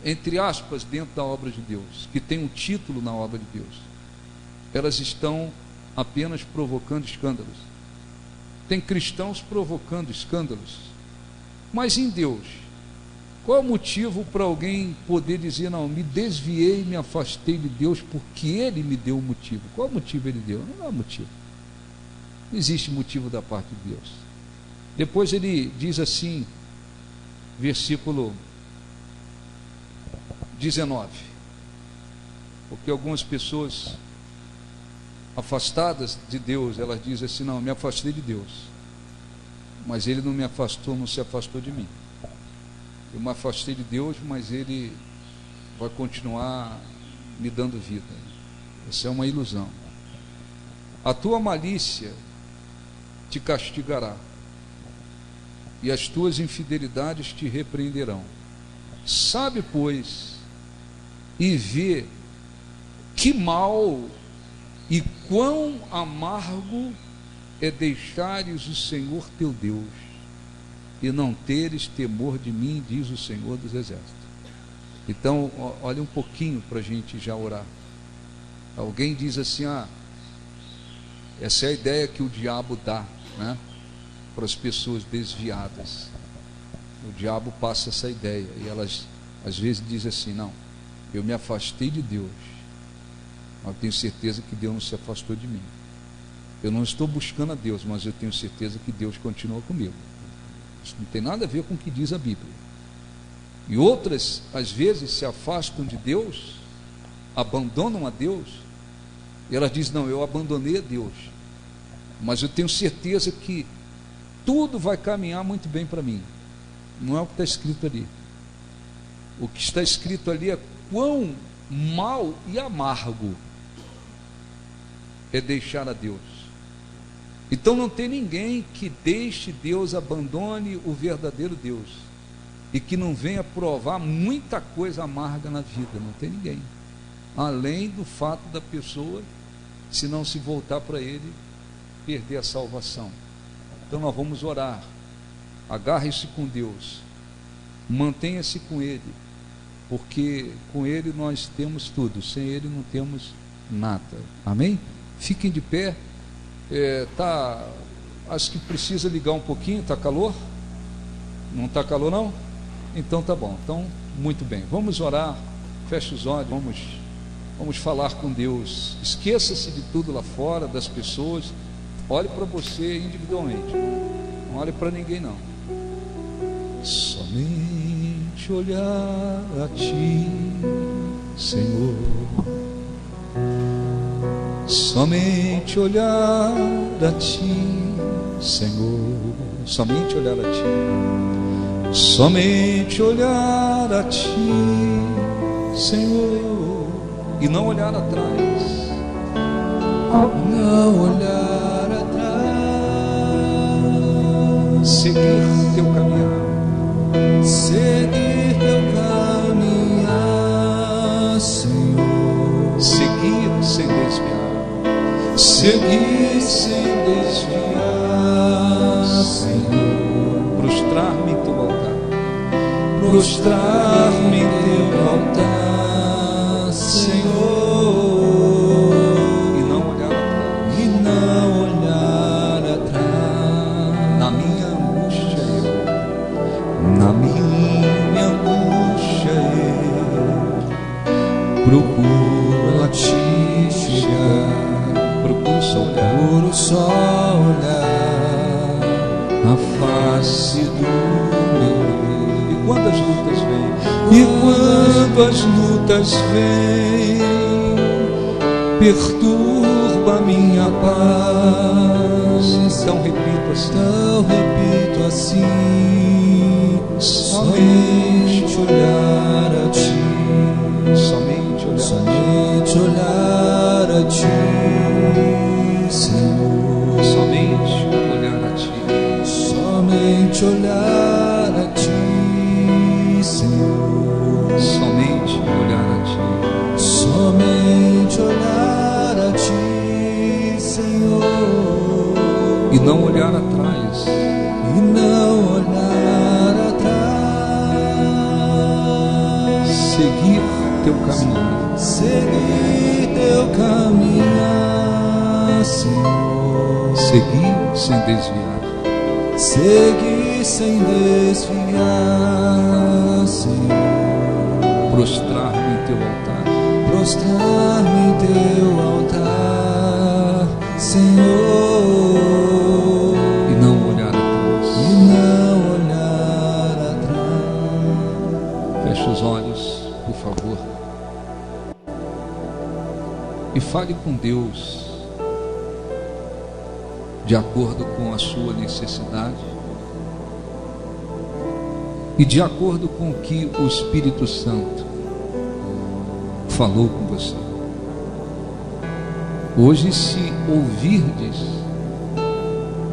A: entre aspas, dentro da obra de Deus, que tem um título na obra de Deus. Elas estão apenas provocando escândalos. Tem cristãos provocando escândalos. Mas em Deus, qual é o motivo para alguém poder dizer, não, me desviei, me afastei de Deus porque Ele me deu o motivo? Qual motivo Ele deu? Não há motivo. Não existe motivo da parte de Deus. Depois ele diz assim, versículo 19, porque algumas pessoas afastadas de Deus, elas dizem assim, não, me afastei de Deus, mas Ele não me afastou, não se afastou de mim. Eu me afastei de Deus, mas Ele vai continuar me dando vida. Essa é uma ilusão. A tua malícia te castigará, e as tuas infidelidades te repreenderão. Sabe, pois, e vê que mal e quão amargo é deixares o Senhor teu Deus e não teres temor de mim, diz o Senhor dos Exércitos. Então, olha um pouquinho para a gente já orar. Alguém diz assim, essa é a ideia que o diabo dá, né, para as pessoas desviadas. O diabo passa essa ideia, e elas às vezes dizem assim, não, eu me afastei de Deus, mas eu tenho certeza que Deus não se afastou de mim. Eu não estou buscando a Deus, mas eu tenho certeza que Deus continua comigo. Isso não tem nada a ver com o que diz a Bíblia. E outras, às vezes, se afastam de Deus, abandonam a Deus, e elas dizem, não, eu abandonei a Deus, mas eu tenho certeza que tudo vai caminhar muito bem para mim. Não é o que está escrito ali. O que está escrito ali é quão mal e amargo é deixar a Deus. Então não tem ninguém que deixe Deus, abandone o verdadeiro Deus, e que não venha provar muita coisa amarga na vida. Não tem ninguém, além do fato da pessoa, se não se voltar para Ele, perder a salvação. Então nós vamos orar. Agarre-se com Deus, mantenha-se com Ele, porque com Ele nós temos tudo, sem Ele não temos nada. Amém? Fiquem de pé. Acho que precisa ligar um pouquinho. Está calor? Não está calor não? Então tá bom. Então, muito bem, vamos orar. Feche os olhos, vamos falar com Deus. Esqueça-se de tudo lá fora, das pessoas. Olhe para você individualmente, não olhe para ninguém não. Somente olhar a Ti, Senhor, somente olhar a Ti, Senhor, somente olhar a Ti, somente olhar a Ti, Senhor, e não olhar atrás, não olhar atrás, seguir teu caminhar, seguir teu caminhar, Senhor, seguir sem desviar, seguir sem desviar, Senhor, prostrar-me em teu altar, prostrar-me em teu altar, Senhor, procuro a Ti chegar, procuro só olhar a face do meu. E quando as lutas vêm, e quando as lutas vêm, perturba
B: minha paz.
A: Então repito assim,
B: somente olhar a Ti,
A: somente
B: olhar a Ti, Senhor,
A: somente olhar a Ti,
B: somente olhar a Ti, Senhor,
A: somente olhar a Ti,
B: somente olhar a Ti, Senhor,
A: e não olhar atrás,
B: e não olhar atrás,
A: seguir Teu caminho,
B: seguir Teu caminhar, Senhor,
A: seguir sem desviar,
B: seguir sem desviar, Senhor,
A: prostrar-me em Teu altar,
B: prostrar-me em Teu altar, Senhor,
A: e não olhar atrás.
B: e não olhar atrás.
A: Feche os olhos, por favor, e fale com Deus de acordo com a sua necessidade e de acordo com o que o Espírito Santo falou com você. Hoje, se ouvirdes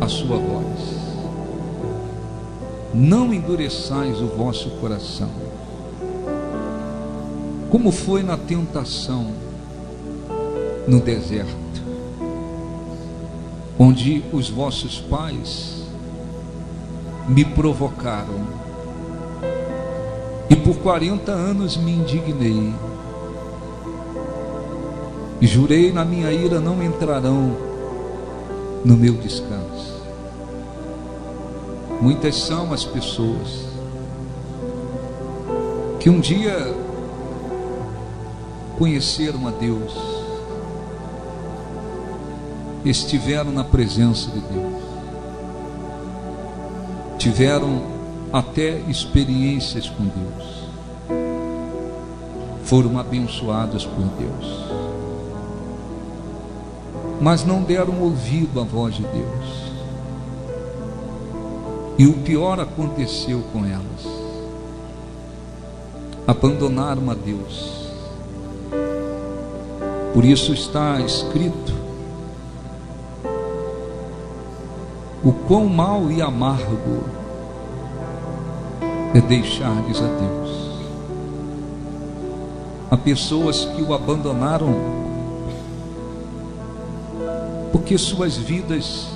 A: a sua voz, não endureçais o vosso coração, como foi na tentação no deserto, onde os vossos pais me provocaram, e por 40 anos me indignei, e jurei na minha ira: não entrarão no meu descanso. Muitas são as pessoas que um dia conheceram a Deus, estiveram na presença de Deus, tiveram até experiências com Deus, foram abençoados por Deus, mas não deram ouvido à voz de Deus, e o pior aconteceu com elas: abandonaram a Deus. Por isso está escrito: o quão mau e amargo é deixar-lhes a Deus. Há pessoas que o abandonaram porque suas vidas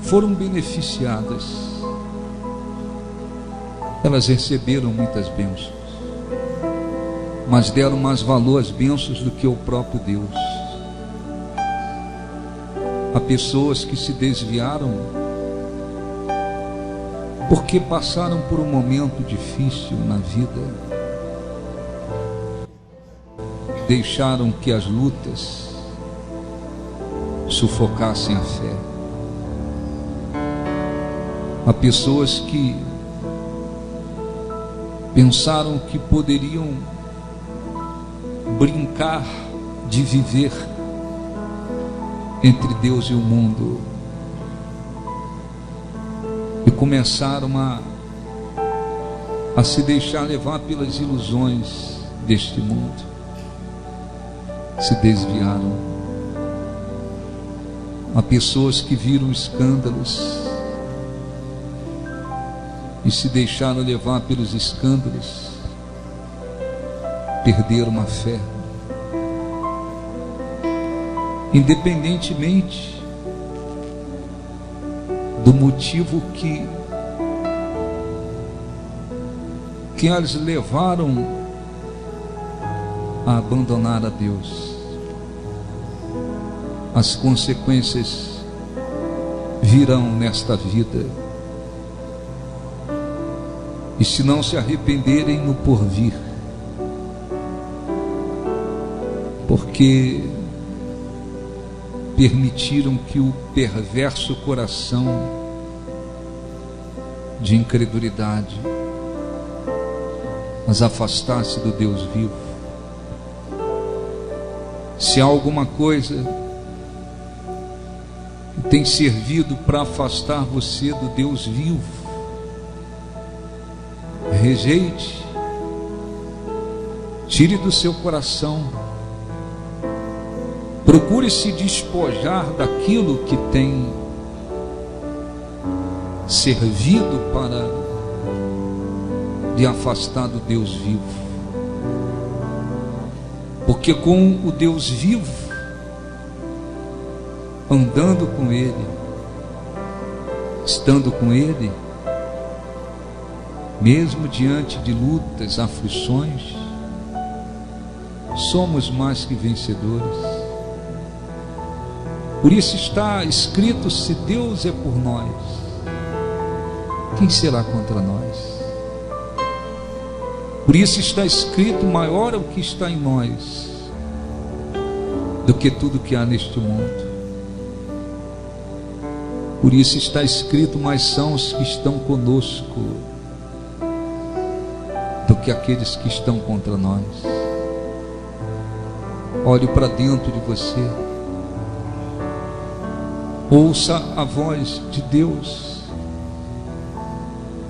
A: foram beneficiadas, elas receberam muitas bênçãos, mas deram mais valor às bênçãos do que ao próprio Deus. Há pessoas que se desviaram porque passaram por um momento difícil na vida, deixaram que as lutas sufocassem a fé. Há pessoas que pensaram que poderiam brincar de viver entre Deus e o mundo, e começaram a se deixar levar pelas ilusões deste mundo, se desviaram. Há pessoas que viram escândalos e se deixaram levar pelos escândalos, perderam a fé. Independentemente do motivo que as levaram a abandonar a Deus, as consequências virão nesta vida, e se não se arrependerem no porvir, porque permitiram que o perverso coração de incredulidade as afastasse do Deus vivo, Se há alguma coisa que tem servido para afastar você do Deus vivo, rejeite, tire do seu coração, procure se despojar daquilo que tem servido para lhe afastar do Deus vivo. Porque com o Deus vivo, andando com Ele, estando com Ele, mesmo diante de lutas, aflições, somos mais que vencedores. Por isso está escrito: se Deus é por nós, quem será contra nós? Por isso está escrito: maior é o que está em nós do que tudo que há neste mundo. Por isso está escrito: mais são os que estão conosco do que aqueles que estão contra nós. Olhe para dentro de você, ouça a voz de Deus,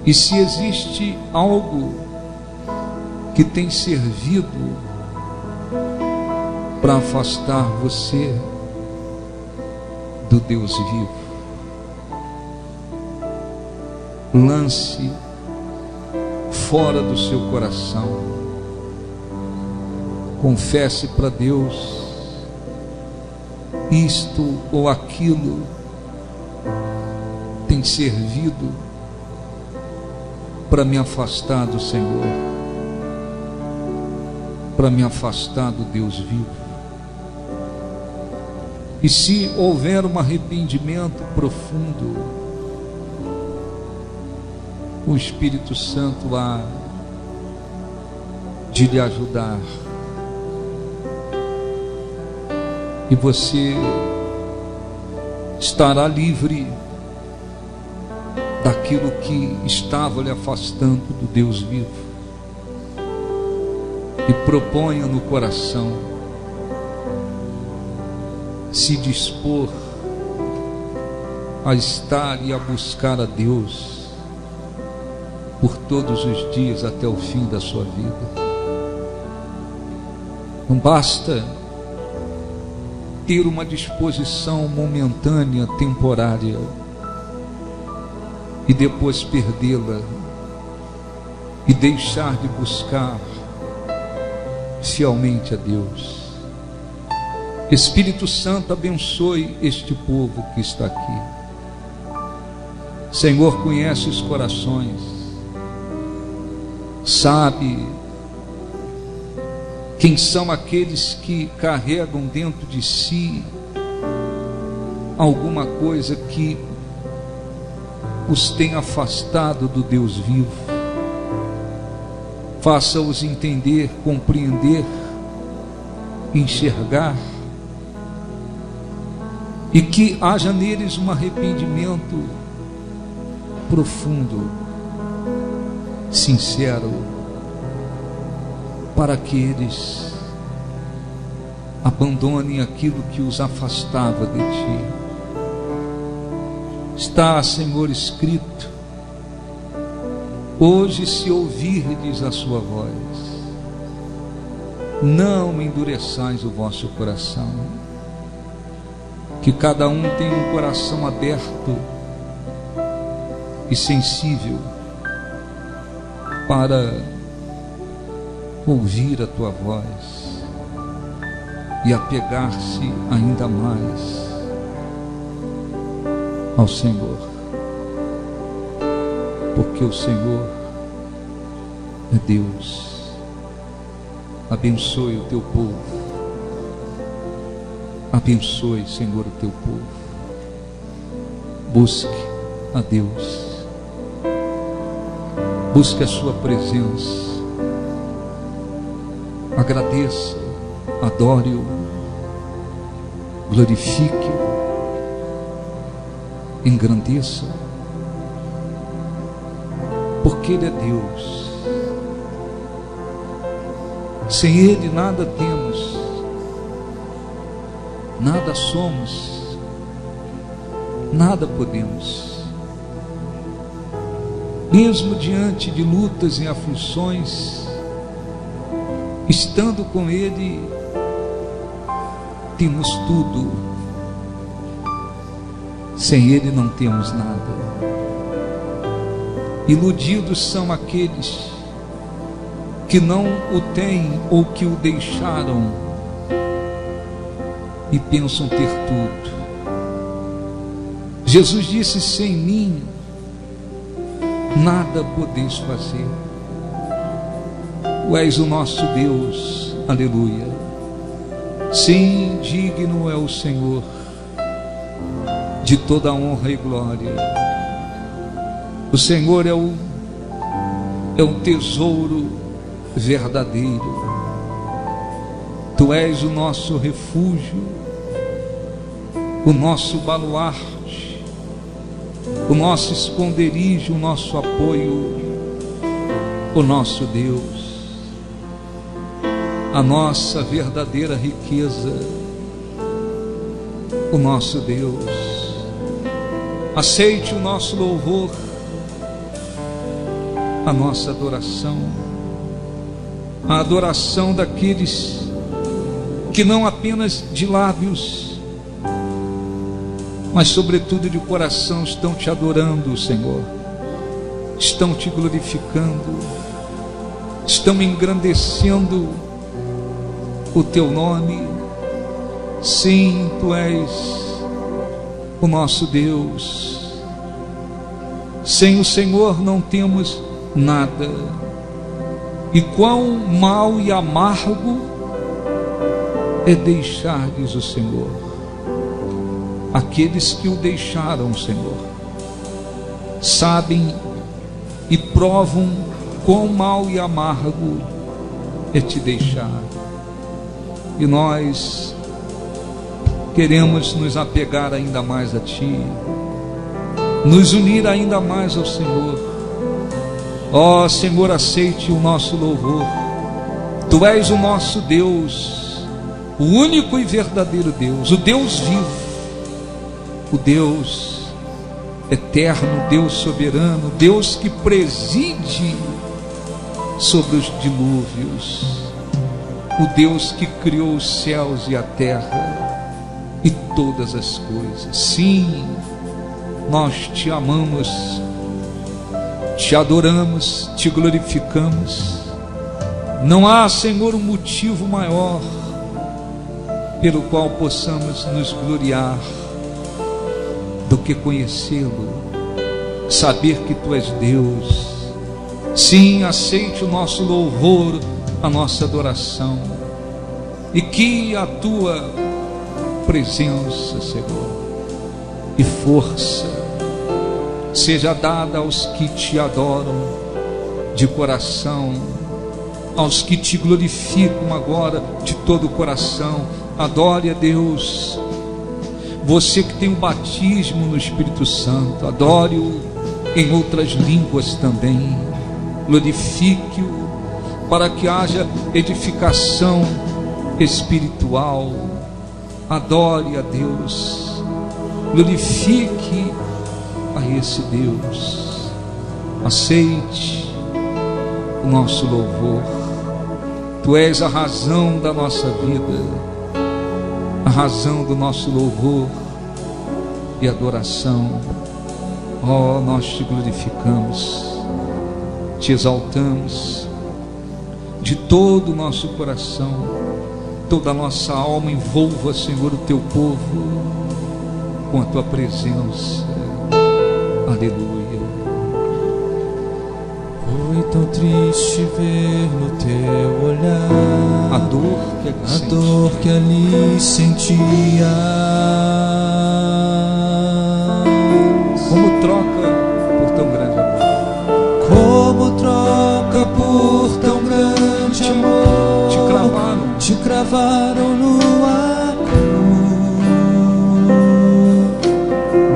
A: e se existe algo que tem servido para afastar você do Deus vivo, lance fora do seu coração, confesse para Deus: isto ou aquilo tem servido para me afastar do Senhor, para me afastar do Deus vivo. E se houver um arrependimento profundo, o Espírito Santo há de lhe ajudar, e você estará livre daquilo que estava lhe afastando do Deus vivo. E proponha no coração se dispor a estar e a buscar a Deus por todos os dias até o fim da sua vida. Não basta ter uma disposição momentânea, temporária, e depois perdê-la e deixar de buscar fielmente a Deus. Espírito Santo, abençoe este povo que está aqui. Senhor, conhece os corações, sabe quem são aqueles que carregam dentro de si alguma coisa que os tem afastado do Deus vivo. Faça-os entender, compreender, enxergar, e que haja neles um arrependimento profundo, sincero, para que eles abandonem aquilo que os afastava de Ti. Está, Senhor, escrito: hoje, se ouvirdes a sua voz, não endureçais o vosso coração. Que cada um tenha um coração aberto e sensível para ouvir a Tua voz e apegar-se ainda mais ao Senhor, porque o Senhor é Deus. Abençoe o Teu povo, abençoe, Senhor, o Teu povo. Busque a Deus, busque a Sua presença, agradeça, adore-o, glorifique-o, engrandeça, porque Ele é Deus. Sem Ele nada temos, nada somos, nada podemos. Mesmo diante de lutas e aflições, estando com Ele, temos tudo. Sem Ele não temos nada. Iludidos são aqueles que não o têm ou que o deixaram e pensam ter tudo. Jesus disse: sem mim nada podeis fazer. Tu és o nosso Deus, aleluia. Sim, digno é o Senhor de toda a honra e glória. O Senhor é um tesouro verdadeiro. Tu és o nosso refúgio, o nosso baluarte, o nosso esconderijo, o nosso apoio, o nosso Deus, a nossa verdadeira riqueza, o nosso Deus. Aceite o nosso louvor, a nossa adoração, a adoração daqueles que não apenas de lábios, mas sobretudo de coração estão te adorando, Senhor, estão te glorificando, estão engrandecendo o teu nome. Sim, tu és o nosso Deus. Sem o Senhor não temos nada. E quão mau e amargo é deixar-lhes o Senhor. Aqueles que o deixaram, Senhor, sabem e provam quão mau e amargo é te deixar. E nós queremos nos apegar ainda mais a Ti, nos unir ainda mais ao Senhor. Ó Senhor, aceite o nosso louvor. Tu és o nosso Deus, o único e verdadeiro Deus, o Deus vivo, o Deus eterno, Deus soberano, Deus que preside sobre os dilúvios, o Deus que criou os céus e a terra e todas as coisas. Sim, nós te amamos, te adoramos, te glorificamos. Não há, Senhor, um motivo maior pelo qual possamos nos gloriar do que conhecê-lo, saber que tu és Deus. Sim, aceite o nosso louvor, a nossa adoração, e que a tua presença, Senhor, e força seja dada aos que te adoram de coração, aos que te glorificam agora de todo o coração. Adore a Deus. Você que tem o batismo no Espírito Santo, adore-o em outras línguas também. Glorifique-o para que haja edificação espiritual. Adore a Deus, glorifique a esse Deus. Aceite o nosso louvor. Tu és a razão da nossa vida, a razão do nosso louvor e adoração. Ó, nós te glorificamos, te exaltamos de todo o nosso coração. Toda a nossa alma envolva, Senhor, o teu povo com a tua presença. Aleluia.
B: Foi tão triste ver no teu olhar
A: a dor que
B: ali sentias.
A: Como troca por tão grande amor.
B: Como troca por tão grande amor.
A: Te
B: cravaram numa cruz.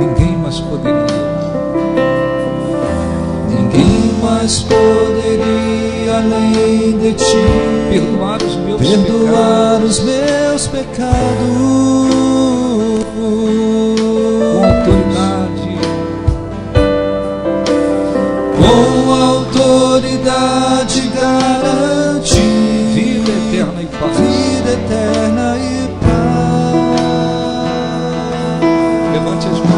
A: Ninguém mais
B: poderia além de ti
A: perdoar os meus
B: pecados.
A: levante as mãos.